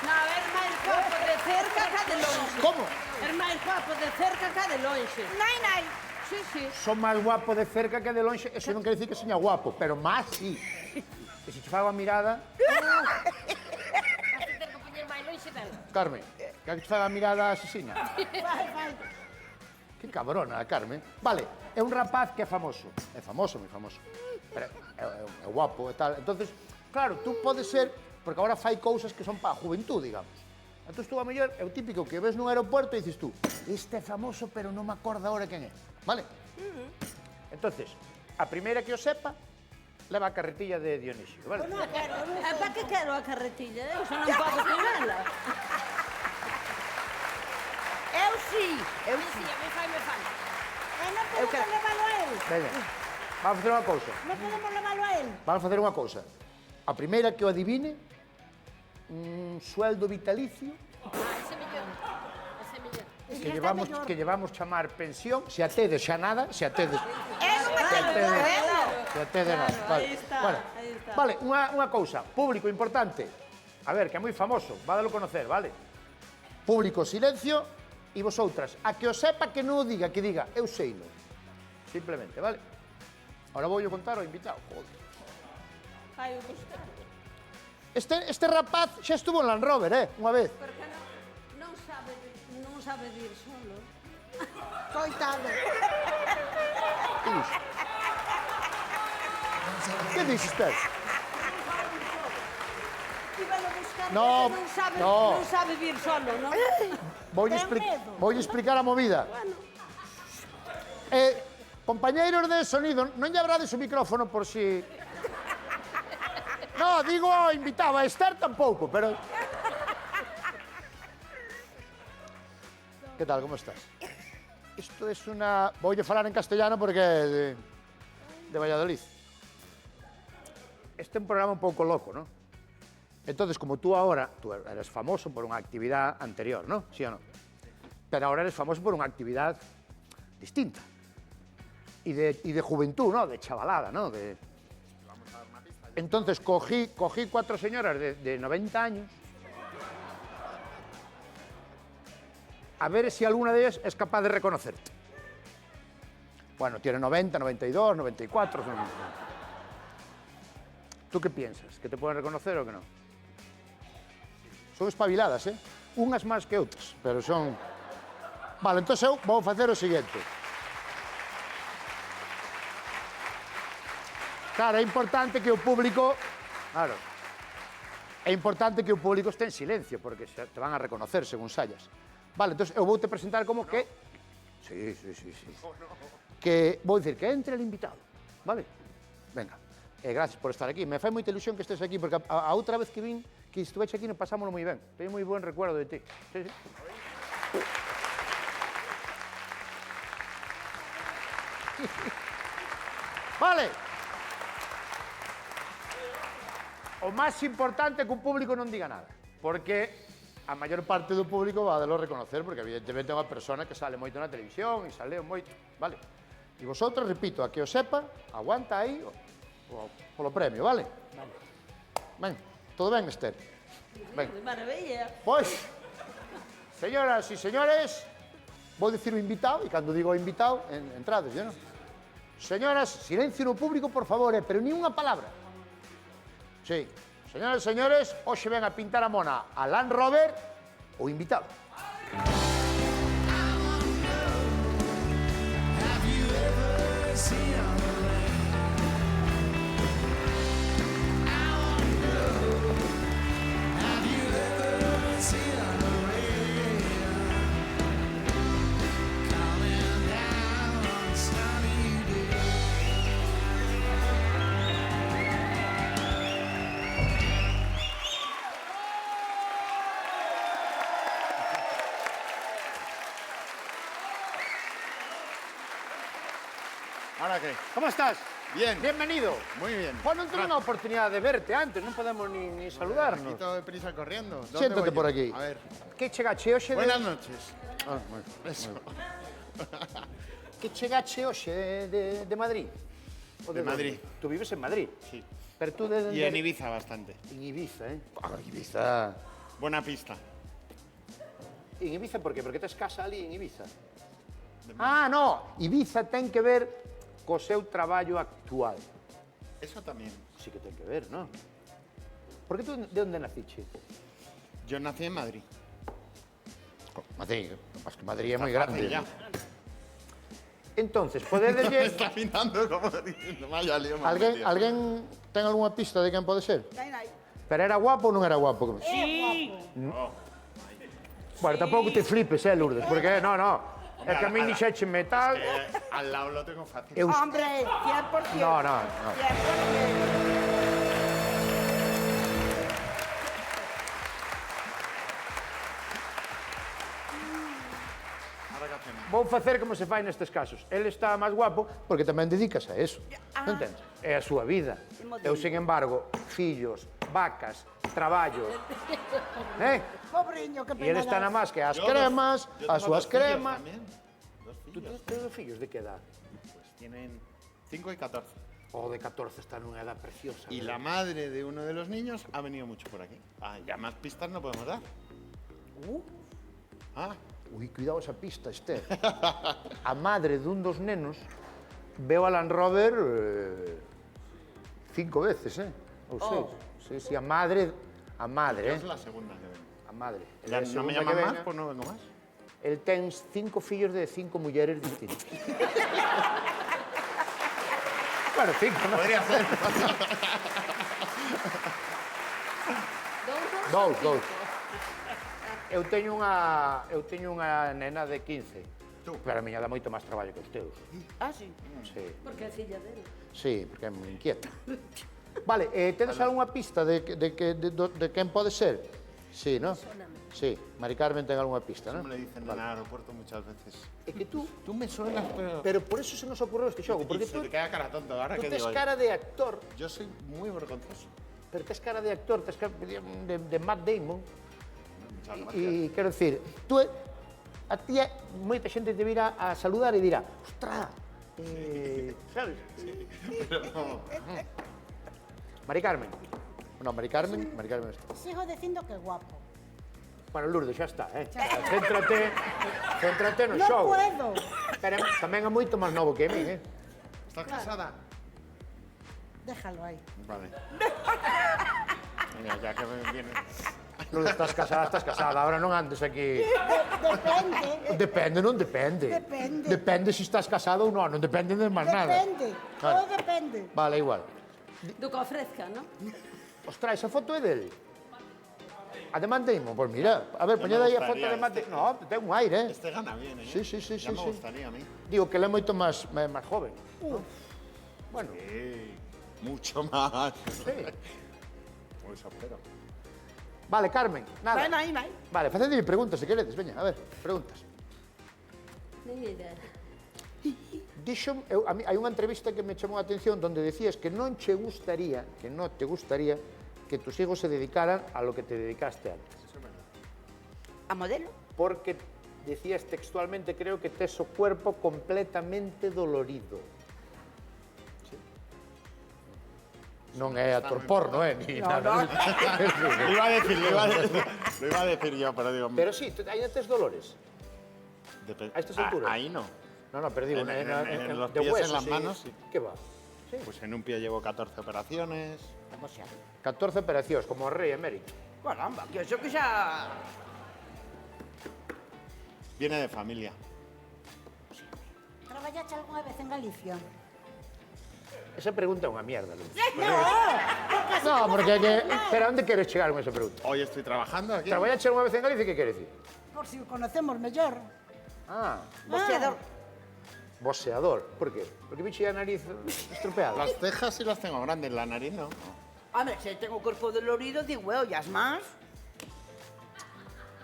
No, é máis guapo de cerca que de longe. Como? É máis guapo de cerca que de longe. Nai. Sí, sí. Son máis guapo de cerca que de lonxe, eso non quer dicir que seña guapo, pero máis sí. E se che fago a mirada... Vas ter que poñer máis longe dela. Carmen, que te faga a mirada asesiña? Vai. Que cabrona, Carmen. Vale, é un rapaz que é famoso. É famoso, moi famoso. Pero é guapo e tal. Entonces, claro, tú podes ser... Porque agora fai cousas que son para a juventud, digamos. Entón, tú, a mellor, é o típico que ves nun aeropuerto e dices tú, este é famoso, pero non me acordo agora quen é. Vale? Entonces, a primeira que o sepa, leva a carretilla de Dionisio, vale? Non quero. Para que quero a carretilla? Eu xa non podo poñela. Eu sí. A mí fai. Non podemos levalo a él. Veña, vamos facer unha cousa. Non podemos levalo a él. Vamos facer unha cousa. A primeira que o adivine, un sueldo vitalicio Ese mellor. que llevamos chamar pensión, se a tedes xa nada, se a tedes... Non me Se a tedes nada. Vale. Aí está, Bueno, aí está. vale, unha cousa, público importante. A ver, que é moi famoso, vádalo conocer, vale? Público, silencio, e vosoutras, a que o sepa que non o diga, que diga, eu seino. Simplemente, vale? Ahora vou contar ao invitado, joder. Ai, o buscar. Este rapaz xa estuvo en Land Rover, unha vez. Porque non sabe vir solo. Coitado. Que dixes, Ter? Íbalo buscar No, porque no. non sabe vir solo, non? Voulle Ten medo. explicar a movida. Compañeiros de sonido, non lle abrades o micrófono por si... No, digo invitado, a Esther tampouco, pero... ¿Qué tal, cómo estás? Esto es una... Voy a falar en castellano porque é de Valladolid. Este é un programa un pouco loco, ¿no? Entonces, como tú eres famoso por una actividad anterior, ¿no? ¿Sí o no? Pero ahora eres famoso por una actividad distinta. Y de juventud, ¿no? De chavalada, ¿no? Entonces, cogí 4 señoras de 90 años a ver si alguna de ellas es capaz de reconocerte. Bueno, tiene 90, 92, 94... ¿Tú qué piensas? ¿Que te pueden reconocer o que no? Son espabiladas, ¿eh? Unas más que otras, pero son... Vale, entonces eu vou facer o seguinte. Claro, é importante que o público... Claro. É importante que o público este en silencio, porque te van a reconocer según sallas. Vale, entonces eu vou te presentar como que... Sí. Que vou dicir que entre el invitado, vale? Venga. Gracias por estar aquí. Me fai moita ilusión que estés aquí, porque a outra vez que vin, que estuveche aquí, nos pasámoslo moi ben. Tenho moi buen recuerdo de ti. Sí. Vale. O máis importante é que o público non diga nada, porque a maior parte do público va a delo reconocer, porque evidentemente é unha persona que sale moito na televisión e sale moito, vale? E vosotros, repito, a que o sepa, aguanta aí polo premio, vale? Ben, todo ben, Esther? Ben. De maravilla. Pois, señoras e señores, vou dicir o invitado, e cando digo o invitado, entrades, non? Señoras, silencio no público, por favor, pero ni unha palabra. Sí, señoras e señores, hoxe ven a pintar a mona a Land Rover, o invitado. ¿Ahora qué? ¿Cómo estás? Bien. Bienvenido. Muy bien. Pues non tuve unha oportunidad de verte antes, non podemos ni saludarnos. Poquito de prisa corriendo. ¿Dónde Siéntate voy por yo? aquí. A ver. Que chegache hoxe de... Buenas noches. Ah, bueno. Eso. Que chegache hoxe de Madrid? O De Madrid. Dónde? Tú vives en Madrid. Sí. Pero tú de... Y en Ibiza bastante. En Ibiza, ¿eh? Ah, Ibiza... Buena pista. En Ibiza por qué? Porque tes casa ali en Ibiza. Ah, no, Ibiza ten que ver co seu traballo actual. Eso también. Sí que ten que ver, ¿no? ¿Por qué tú de dónde naciche? Yo nací en Madrid. Madrid, más que Madrid é Está moi fácil grande. ya. Entonces, podedelle... Está mirando como diciendo, vaya lío. me han metido". Alguén ten algunha pista de quen pode ser? Nai. Pero era guapo ou non era guapo? Sí. Bueno, tampouco te flipes, Lourdes, porque no. É que a mí dixeche metal... Al lado lo tengo fácil. Hombre, 100%. No. 100%. Ahora qué hacemos. Vou facer como se fai nestes casos. El está máis guapo porque tamén dedicas a eso. Non entendes? É a súa vida. Eu, sin embargo, fillos, vacas, traballo. Pobriño, que E ele pena. está na máis que as Yo cremas, yo as tengo súas dos fillos cremas. también. Dos Tú fillos. tens fillos de que edad? Pues tienen 5 y 14. O de 14 está nunha edad preciosa. Y la madre de uno de los niños ha venido mucho por aquí. Ah, ya más pistas no podemos dar. Ah, Ui, cuidado esa pista, Esther. A madre dun dos nenos veo a Land Rover 5 veces, Ou 6. Sí, a madre, yo es la segunda que vengo. A madre. Ya É a no me segunda llaman que más, venga. pues no vengo más. El ten 5 fillos de 5 mulleres distintas. Bueno, 5, ¿no? Podría ser. Dous. Eu teño unha nena de 15. Tú Pero a miña dá moito máis traballo que os teus. Ah, sí. Sí, Porque é filla dele. sí, porque é moi inquieta. Vale, tedes algunha pista de quen pode ser? Sí, ¿no? Sí, Mari Carmen ten algunha pista, ¿no? Me lo dicen en el aeropuerto muchas veces. É que tú me suenas, pero... Pero por eso se nos ocurrió este xogo, porque se tú te queda cara tonto, ahora tú que tes digo yo. cara de actor, Yo soy muy vergonzoso. pero tes cara de actor, tes cara de Matt Damon. Muchas gracias. E quero dicir, tú a ti moita xente te virá a saludar e dirá, ostra, sabes? Pero no. Mari Carmen. No, Mari Carmen está. Sigo dicindo que guapo. Bueno, Lourdes, xa está, Céntrate no No xogo. puedo. Pero tamén é moito máis novo que a min, ¿Estás casada? Déjalo aí. Vale. Venga, ya que me viene. Lourdes, estás casada, ahora non andes aquí. Depende. Depende, non depende. Depende. Depende se estás casado ou non, non depende de máis nada. Depende. Claro. Todo depende. Vale, igual. Do que ofrezca, non? Ostras, esa foto é del. A de Matt Damon, pues mira, a ver, poñed aí a foto de Matt Damon. No, ten un aire, Este gana bien, ¿eh? Sí, sí, sí, Ya sí, me sí. gustaría a mí. Digo que ele é moito máis joven. ¿no? Bueno, Sí, mucho más. sí. Pues espero. Vale, Carmen, nada. Vai. Vale, facedme preguntas se queredes, veña, a ver, preguntas. Nen idea. Dixo, hai unha entrevista que me chamou a atención donde decías que non te gustaría que tus hijos se dedicaran a lo que te dedicaste antes. A modelo? Porque decías textualmente, creo que tes o cuerpo completamente dolorido. Sí. Non é actor porno, ni nada. Lo iba a decir yo, pero digo... Pero sí, ainda tes dolores. Dep- a estas alturas. Ahí no. No, pero digo, En los de pies, huesos, en las sí. manos, sí. ¿Qué va? Sí. Pues en un pie llevo 14 operaciones. Como xa? 14 operacións, como o rei emérito. Caramba, que eso que xa... Viene de familia. Traballaste algunha vez en Galicia? Esa pregunta é unha mierda, Luz. No, porque que... Pero onde queres chegar con esa pregunta? Hoy estoy trabajando aquí. Traballaste unha vez en Galicia, que quere dicir? por si o conocemos mellor. Ah, Boxeador. boxeador. Por qué? Porque bicho a nariz estropeada. Las cejas sí las tengo grandes, la nariz no. Hombre, se tengo o corpo dolorido, digo, ya es más.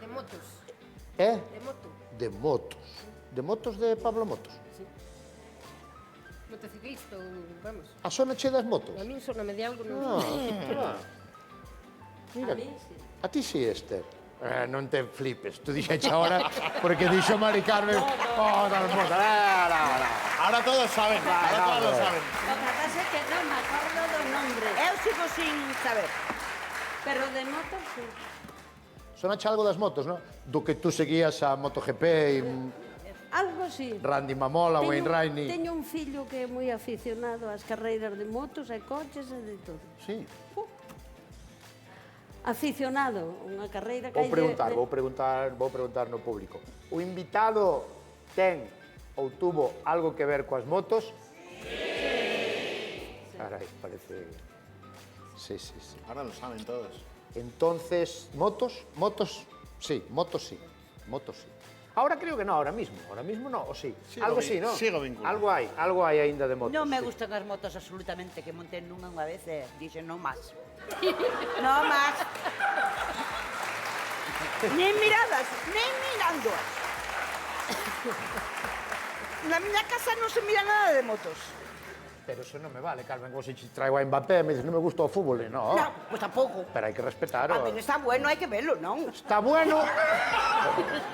De motos. Eh? De moto. De motos. De motos de Pablo Motos. Motociclista ou, vamos. A zona che das motos? A min soname de algo, non Ah, sei. Mira, A min, sí. a ti sí, Esther. Non te flipes, tú dixeche ahora, porque dixo Mari Carmen, das motos, Ahora todos saben, ahora todos lo saben. O que pasa é que non me acordo do nombre. Eu sigo sin saber. Pero de motos, sí. Sonache algo das motos, non? Do que tú seguías a MotoGP e Algo así. Randy Mamola, Wayne Rainey. Teño un fillo que é moi aficionado ás carreiras de motos e coches e de todo. Sí. Aficionado, unha carreira que Vou preguntar no público. O invitado ten ou tuvo algo que ver coas motos? Sí. Carai, parece... Sí, sí, sí. Ahora lo saben todos. Entonces, ¿motos? Motos, sí. Motos, sí. Ahora creo que no, ahora mismo no, o sí. Algo sí, ¿no? Sigo vinculado. Algo hai aínda de motos. Non me sí. gustan as motos absolutamente, que monté nunha unha vez e dixen non máis. Non máis. Nin miradas, nin mirándoas. Na miña casa non se mira nada de motos. Pero eso non me vale, Carmen, como se te traigo a Mbappé, me dices, non me gusta o fútbol, no. Non, pois tampouco. Pero hai que respetar. A ver, está bueno, hai que verlo, non? Está bueno.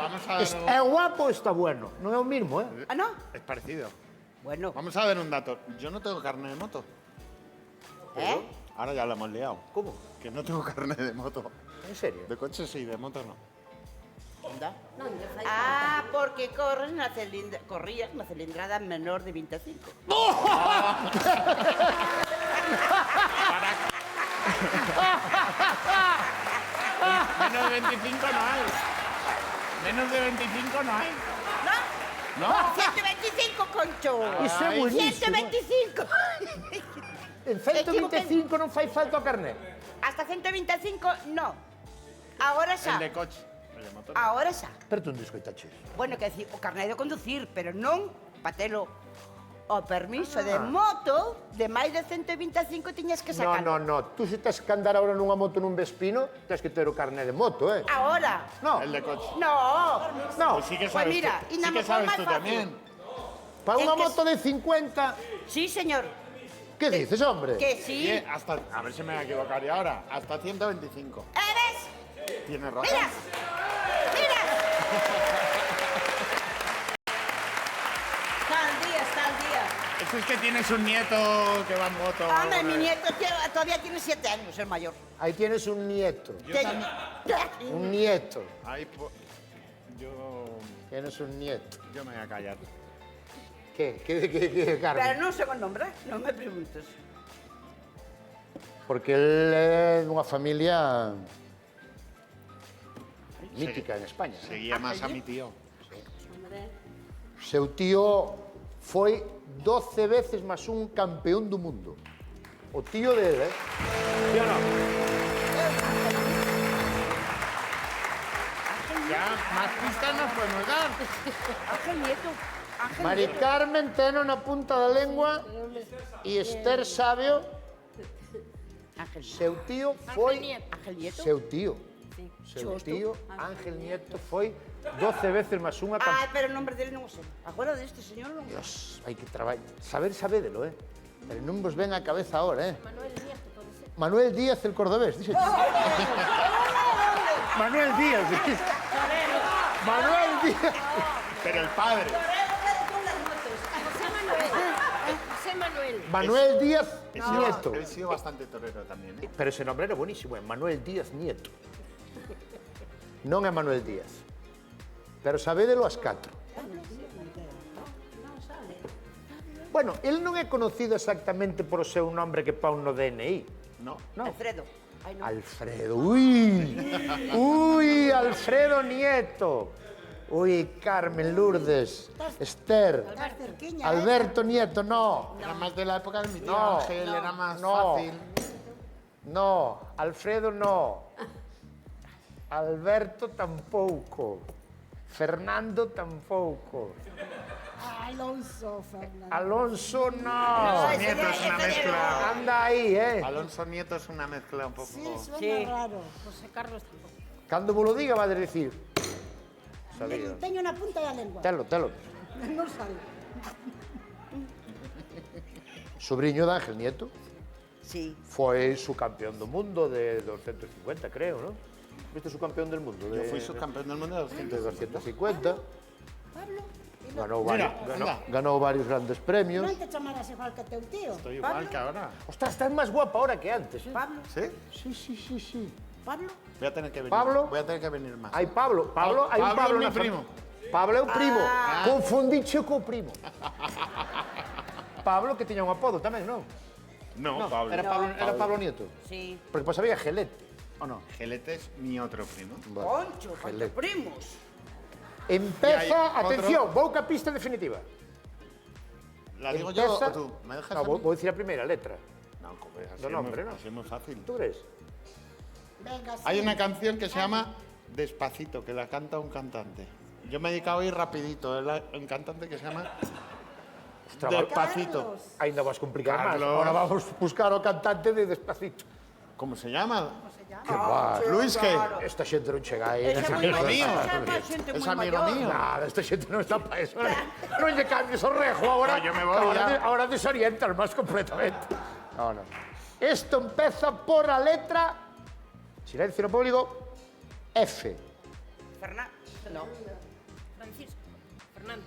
Vamos a ver. É guapo, está bueno. Non é o mismo, eh? Ah, non? Es parecido. Bueno. Vamos a ver un dato. Yo no tengo carne de moto. ¿Eh? Ahora ya lo hemos liado. ¿Cómo? Que no tengo carne de moto. En serio? De coche sí, de moto no. Onda? Non lle fai Ah, porque corrías na cilindrada menor de 25. Menos de 25 no hay. Menos de 25 no hay. ¿No? No. 125, concho. Iso é buenísimo. 125. En 125 non fai falta o carnet. Hasta 125, no. Ahora xa. El de coche. Ahora xa. Pero tú non descoitaches. Bueno, que decir, o carné de conducir, pero non patelo. O permiso de Ah. moto de máis de 125 tiñas que sacar. No. Tú se tes que andar ahora nunha moto nun Vespino, tens que ter o carné de moto, Ahora. No. El de coche. No. No. Pues sí que Pues sabes mira, tú, y sí na que moto sabes máis tú fácil. también. Para Es unha que moto de 50... Sí, señor. ¿Qué dices, hombre? Que sí. Hasta, a ver si me voy a equivocar y ahora, hasta 125. ¿Ves? Tienes razón. Mira. Mira. Está al día. Eso es que tienes un nieto que va en moto. Hombre, mi nieto todavía tiene 7 años, el mayor. Ahí tienes un nieto. Un nieto. Ahí, yo... Tienes un nieto. Yo me voy a callar. ¿Qué, Carmen? Pero non sei o nombre, non me preguntes. Porque él é dunha familia mítica en España. Seguía más a mi tío. Seu tío foi 12 veces máis un campeón do mundo. O tío de él, ¿Sí o no? Ya, más pistas nos podemos dar. Ángel Nieto. Mari Carmen teno na punta da lengua e Esther Sabio, seu tío foi... Ángel Nieto. Seu tío. Seu tío, Ángel Nieto, foi 12 veces máis unha campeón. Pero o nombre dele non o sei. Agora deste señor non o sei. Dios, hai que traballar. Sabédelo, Pero non vos ven a cabeza ahora, Manuel Nieto, pode ser. Manuel Díaz, el cordobés, dixe. Manuel Díaz, dixe. Manuel Díaz. Pero el padre. José Manuel. Manuel Díaz He Nieto. sido bastante torero también, ¿eh? Pero ese nombre era buenísimo, Manuel Díaz Nieto. Non é Manuel Díaz. Pero sabédelo as 4. Bueno, él non é conocido exactamente por o seu nombre que pon no DNI. No. Alfredo. Ai, non. Alfredo, uy, Alfredo Nieto. Uy, Carmen Lourdes, Esther, Alberto Nieto, no. Era más de la época de mi tío No, Ángel, era más no. fácil. No, Alfredo no. Alberto tampouco. Fernando tampouco. Alonso Fernández. Alonso no. Alonso Nieto es una mezcla. Anda ahí, Alonso Nieto es una mezcla un poco... Sí, suena raro. José Carlos tampouco. Cando vos lo diga, va a decir. Teño na punta da lengua. Telo. Non sale. Sobrinho de Ángel Nieto. Sí. Foi subcampeón do mundo de 250, creo, ¿no? ¿Viste subcampeón del mundo? Yo fui subcampeón del mundo de de 250. 250. Ganó varios grandes premios. Non te chamaras igual que teu tío. Estoy igual que ahora. Ostras, estás más guapa ahora que antes, ¿eh? Pablo. ¿Sí? Sí. Pablo. Voy a tener que venir. ¿Pablo? Voy a tener que venir más. Hai Pablo, hai un Pablo Pablo é mi na primo. Pablo é o primo. Confundiche co primo. Pablo que tiña un apodo tamén, non? No, Pablo. Era Pablo Nieto. Sí. Porque pues había Gelete, ¿o no? Gelete es mi otro primo. Concho, cuántos primos. Empeza, Y hay otro- atención, boca pista definitiva. ¿La digo yo Empeza- o tú? ¿Me dejas No, a mí? voy a decir la primera letra. No, como es así, No, es nombre, muy, ¿no? así es muy fácil. ¿Tú crees? Venga, sí. Hay una canción que se llama Despacito, que la canta un cantante. Yo me he dedicado a ir rapidito. Es un cantante que se llama Despacito. Ainda vas complicar más. Carlos. Ahora vamos a buscar ao cantante de Despacito. ¿Cómo se llama? Que va. Luis, ¿qué? Esta xente non chega aí. Es amigo mío. Es amigo mío. Nada, esta xente non está para eso. Non lle cambies o rejo ahora. No, yo me voy ya. Ahora desorientas más completamente. No. Esto empeza por a letra, silencio no público, F. Fernando. No. Francisco. Fernando.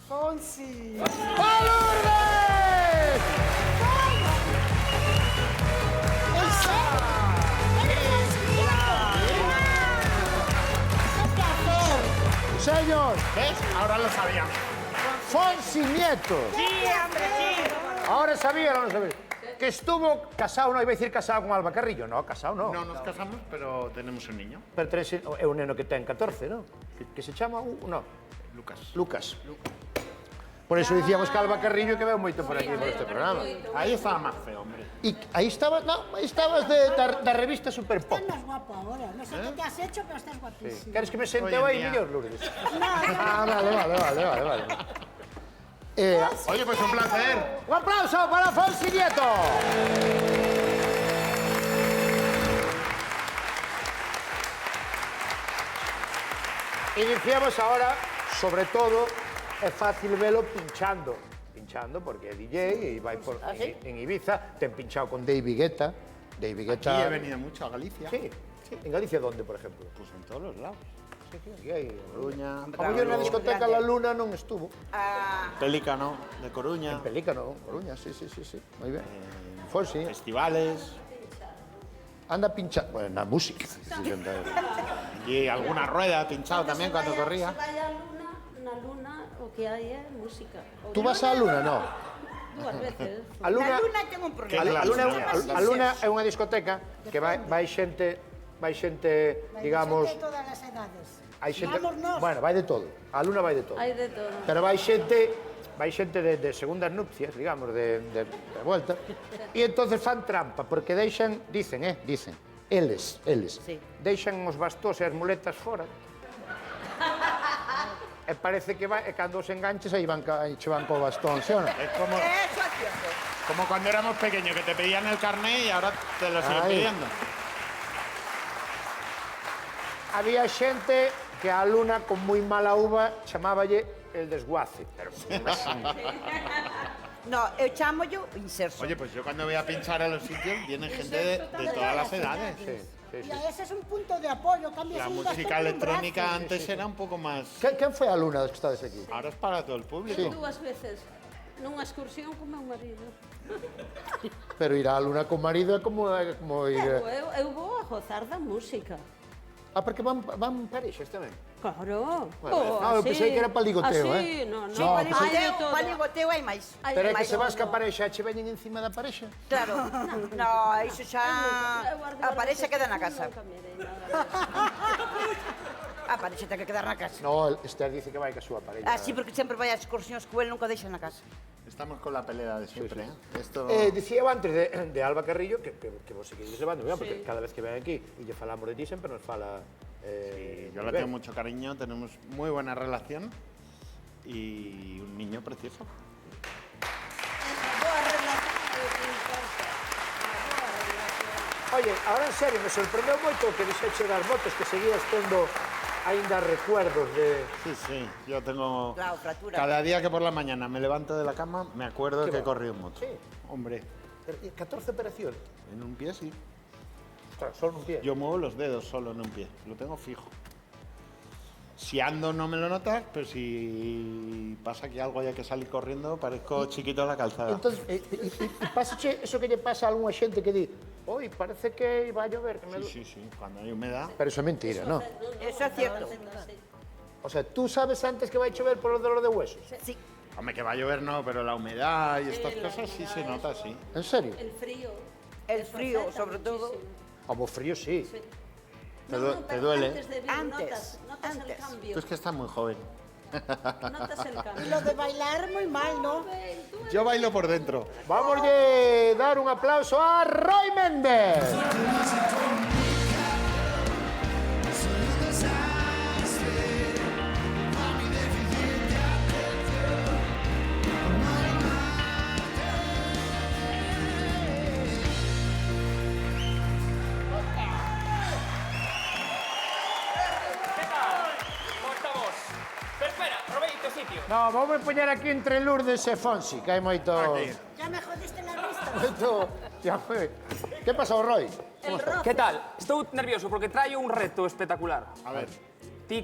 Fonsi. ¡Lourdes! ¿En serio? ¡Eres ¡Qué placer! Señor, ¿Ves? Ahora lo sabía. Fonsi Nieto. Sí, hombre, sí. Ahora sabía o no sabía. Que estuvo casado, no iba a decir casado con Alba Carrillo. No, casado no. No nos casamos, pero tenemos un niño. Pertenece, é un neno que ten 14, ¿no? Que se chama, no, Lucas. Lucas. Por eso dicíamos que Alba Carrillo que veo moito por aquí por este programa. Ahí estaba más feo, hombre. E aí estabas, da revista Super Pop. Estás más guapo ahora. No sé qué te has hecho, pero estás guapísimo. Queres que me sente Hoy en aí día. mellor, Lourdes? No, Vale. Oye, pues un placer. Un aplauso para Fonsi Nieto. Iniciamos ahora, sobre todo, é fácil velo pinchando, porque é DJ e vai por, en Ibiza, ten pinchado con David Guetta. David Aquí Guetta... he venido mucho a Galicia. Sí. ¿En Galicia dónde, por ejemplo? Pues en todos los lados. Aquí hai... Coruña, Como yo na discoteca La Luna non estuvo. Pelícano, de Coruña. En Pelícano, Coruña, sí. Moi ben. Fonsi. Festivales. Anda pinchando... Bueno, na música. Y alguna rueda pinchado también cuando corría. Se vai a Luna, na Luna o que hai é música. Tú vas á Luna, no? Dúas veces. A Luna... Na Luna ten un programa. A Luna é unha discoteca que vai xente, digamos... De todas las edades. Hai xente... Vámonos. Bueno, vai de todo. A Luna vai de todo. Hai de todo. Pero vai xente de segundas nupcias, digamos, de vuelta. E entonces fan trampa, porque dicen, eles, Sí. deixan os bastós e as muletas fora. E parece que vai, e cando os enganches aí che van co bastón, ¿sí o no? Es como, Eso é cierto. como cuando éramos pequeños, que te pedían el carné y ahora te lo siguen Ahí. pidiendo. Había xente que a Luna con moi mala uva chamáballe el desguace, pero No, eu chamo yo inserso. Oye, pues yo cuando voy a pinchar a los sitios viene gente de todas las edades. Y ese es un punto de apoyo. Cambias La un música bastón por un electrónica brazo. antes era un poco más... Quen foi a Luna dos que estades aquí? Ahora es para todo el público. Dúas veces nunha excursión con meu marido. Pero ir á Luna con marido é como ir... Eu vou a gozar da música. Ah, porque van parexas tamén? Claro. Bueno, eu pensei que era pa ligoteo, así, no. No, Hai de todo. Pa ligoteo hai máis. Pero é que se vas ca parexa, che veñen encima da parexa? Claro. No, iso xa... A parexa queda na casa. A parexa ten que quedar na casa. No, Esther dice que vai ca súa parella. Ah, sí, porque sempre vai ás excursións co el, nunca deixa na casa. Estamos con la pelea de siempre, ¿eh? Esto... Dicía eu antes de Alba Carrillo que vos seguís levando, porque cada vez que ven aquí e lle falamos de ti sempre nos fala... Sí, yo le tengo mucho cariño, tenemos muy buena relación y un niño precioso. Oye, ahora en serio, me sorprendeu moito que dixeche das motos que seguías tendo aínda recuerdos de... Sí, sí, yo tengo... Claro, fractura. Cada día que por la mañana me levanto de la cama, me acuerdo ¿Qué que va? corrí un moto. Sí. Hombre, 14 operaciones. en un pie sí. Ostras, solo un pie. Yo muevo los dedos solo en un pie, lo tengo fijo. Si ando no me lo notas, pero si pasa que algo haya que salir corriendo, parezco chiquito en la calzada. Entonces, pásache eso que lle pasa a algunha xente que di oi, parece que vai a llover. Que me... Sí, sí, cuando hay humedad. Pero eso é mentira, ¿no? Eso é cierto. O sea, ¿tú sabes antes que vai a chover por el dolor de huesos? Sí. Hombre, que va a llover no, pero la humedad y estas cosas sí se nota, sí. ¿En serio? El frío. El frío, sobre todo. Como frío, sí. Te duele. Antes de vir, Antes, notas el antes. cambio. Tú es que estás muy joven. Notas el cambio. Y lo de bailar muy mal, ¿no? Yo bailo por dentro. Vamos a dar un aplauso a Roy Méndez. ¿Qué tal? ¿Cómo estamos? Pero espera, Roberto, sitio. No, vamos a poñer aquí entre Lourdes e Fonsi, que hai moito... Ya me jodiste la vista. Ya foi. Que pasou, Roy? ¿Qué tal? Estou nervioso porque traio un reto espectacular. A ver. Ti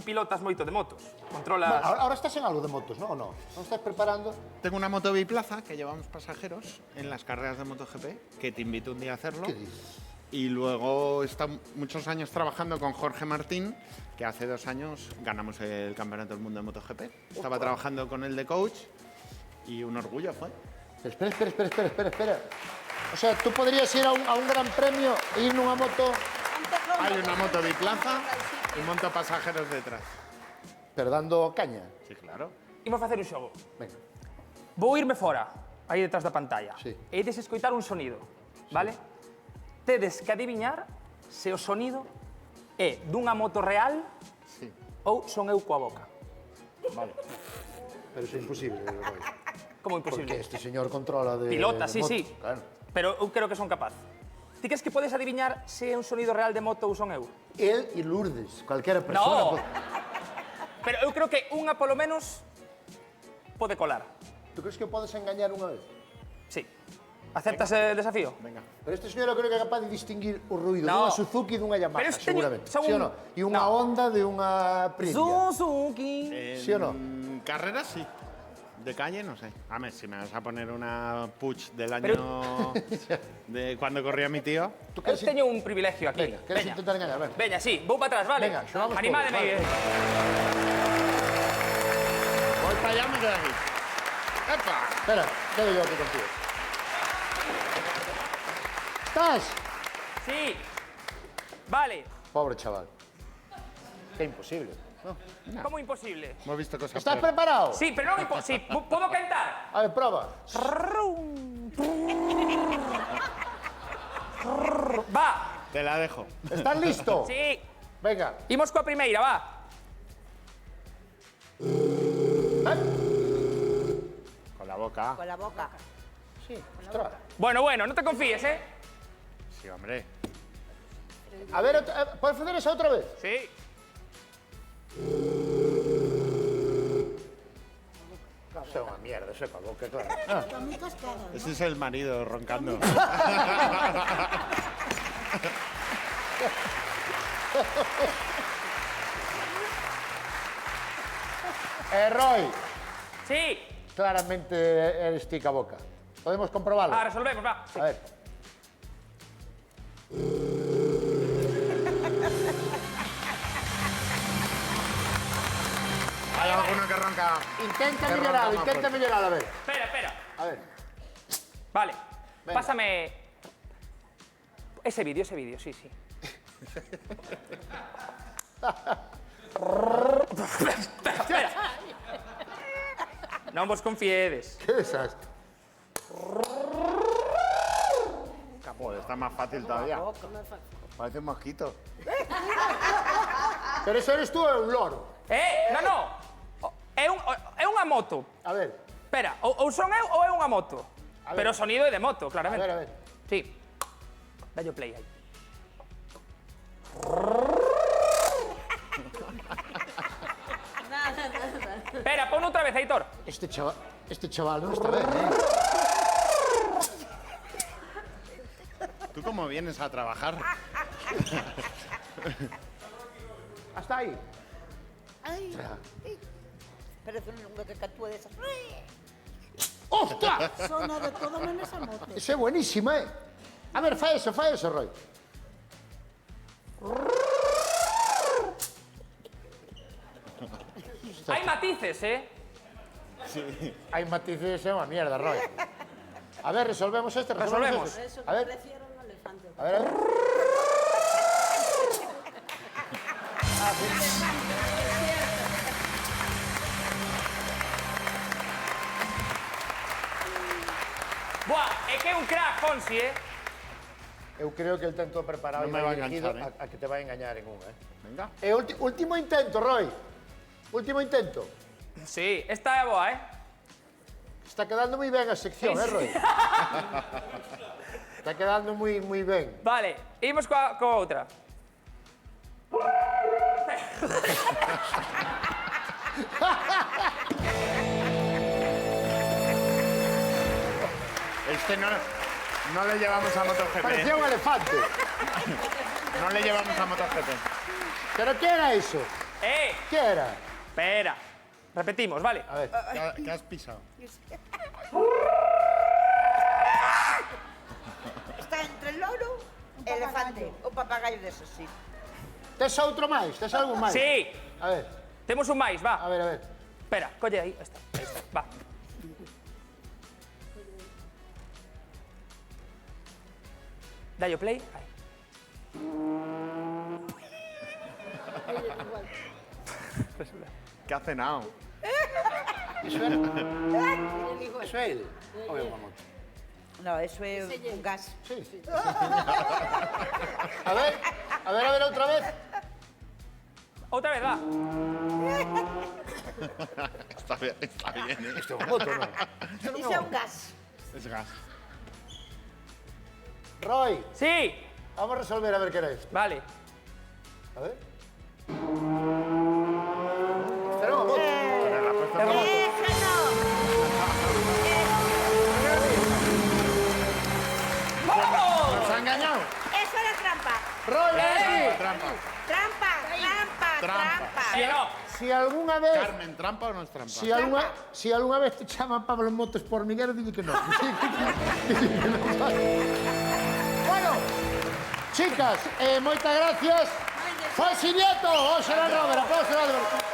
pilotas moito de motos. Controlas... Bueno, ahora estás en algo de motos, ¿no? ¿O no? ¿No estás preparando? Tengo una moto biplaza que llevamos pasajeros en las carreras de MotoGP, que te invito un día a hacerlo. ¿Qué dices? Y luego he estado muchos años trabajando con Jorge Martín, que hace 2 años ganamos el Campeonato del Mundo de MotoGP. Estaba trabajando con él de coach y un orgullo fue. Espera. O sea, tú podrías ir a un gran premio e ir nunha moto... Hay una moto biplaza y monto pasajeros detrás. Pero dando caña. Sí, claro. imos facer un xogo. Venga. Vou irme fora, aí detrás da pantalla. Sí. E ides escoitar un sonido, vale? Tedes que adiviñar se o sonido é dunha moto real ou son eu coa boca. Vale. Pero iso é imposible, Roy. Como imposible? Porque este señor controla de... Pilota, sí, motos, sí. Claro. Pero eu creo que son capaz. Ti crees que podes adiviñar se é un sonido real de moto ou son eu? Él e Lourdes, calquera persona... No! Pero eu creo que unha polo menos pode colar. Tú crees que podes engañar unha vez? Sí. Aceptas el desafío? Venga. Pero este señor eu creo que é capaz de distinguir o ruido No. dunha Suzuki e dunha Yamaha, Pero este teño- seguramente. son Sí o un- no? E unha Honda de unha Aprilia. Suzuki. ¿Sí o no? Carreras sí. De calle no sé. A ver, si me vas a poner una Puig del año Pero- de cuando corría mi tío. Eu teño un privilegio aquí. Venga, queres intentar engañar? Venga. Veña, sí, vou para atrás, vale? Venga, xogamos Animádeme. todos, Voy para allá, me quedo aquí. ¡Epa! Espera, quedo yo aquí contigo. ¿Estás? Sí. Vale. Pobre chaval. Qué imposible. ¿no? Como imposible? Hemos visto cosas. ¿Estás peores. preparado? Sí, pero non sí, podo cantar. A ver, prueba. Va. Te la dejo. ¿Estás listo? Sí. Venga. Imos coa primeira, va. Con la boca. Con la boca. Sí, ostras. Bueno, no te confíes, ¿eh? Sí, hombre. A ver, ¿puedes hacer esa otra vez? Sí. Eso es una mierda, eso es para boca, claro. Está muy cascada. ¿no? Ese es el marido roncando. Roy, Sí. claramente eres tica boca. ¿Podemos comprobarlo? Resolvemos, va. Sí. A ver. Hay alguno que ronca. Intenta que mineral, ronca más intenta fuerte. mineral, a ver. Espera. A ver. Vale. Venga. Pásame ese vídeo, sí. Espera. Non vos confiedes. Qué desastre. Joder, está más fácil todavía. Parece un mosquito. Pero eso eres tú o un loro. No. É unha moto. A ver, Espera, ou son eu ou é unha moto. A ver. Pero o sonido é de moto, a claramente. ver, a ver. Sí. Dalle o play aí. Espera, pon outra vez, Aitor. Este chaval no está bien, ¿eh? ¿Tú cómo vienes a trabajar? Hasta ahí. Ay. Parece un que actúa de esas. ¡Ostras! Sona de todo menos a moto. Eso es buenísimo, ¿eh? A ver, fa eso, Roy. Hai matices, Hay matices, es una mierda, Roy. A ver, resolvemos este. Resolvemos. Este. A ver, Prefiero un elefante. a ver. Buah, é que é un crack, Fonsi, Eu creo que el tento preparado No y me va a dirigido enganchar, a que te va a engañar en un, ¿eh? Venga. Último intento, Roy. Último intento. Sí, esta é boa, Está quedando muy bien la sección, Sí, Roy? Está quedando muy bien. Vale, imos coa outra. Este no le llevamos a MotoGP. Parecía un elefante. No le llevamos a MotoGP. ¿Pero qué era eso? ¿Qué era? Espera. Repetimos, vale. A ver. ¿Qué has pisado? Está entre el loro e elefante. O papagayo de esos, sí. ¿Tes outro máis? ¿Tes algo máis? Sí. A ver. Temos un máis, va. A ver. Espera, colle aí. Está. Va. Dalle o play. Aí. ¿Qué ha cenado? Iso é... Iso é el? Ou é unha moto? No, eso é un gas. Sí. A ver, outra vez. Outra vez, va. Está bien, ¿eh? Isto é unha moto, non? Iso é un gas. Es gas. Roy, Sí. vamos a resolver a ver que era isto. Vale. A ver. Isto era unha moto. Esa no. Nos ha engañado. Eso era trampa. Roy, Trampa. Trampa, trampa, trampa. Sí, no. si algunha vez... Carmen, ¿trampa o no es trampa? Si algunha vez te chaman Pablo Motos por Miguel, dille que non. Bueno, chicas, moitas gracias. Foi Nieto, hoxe na Robert, aplausos, Robert.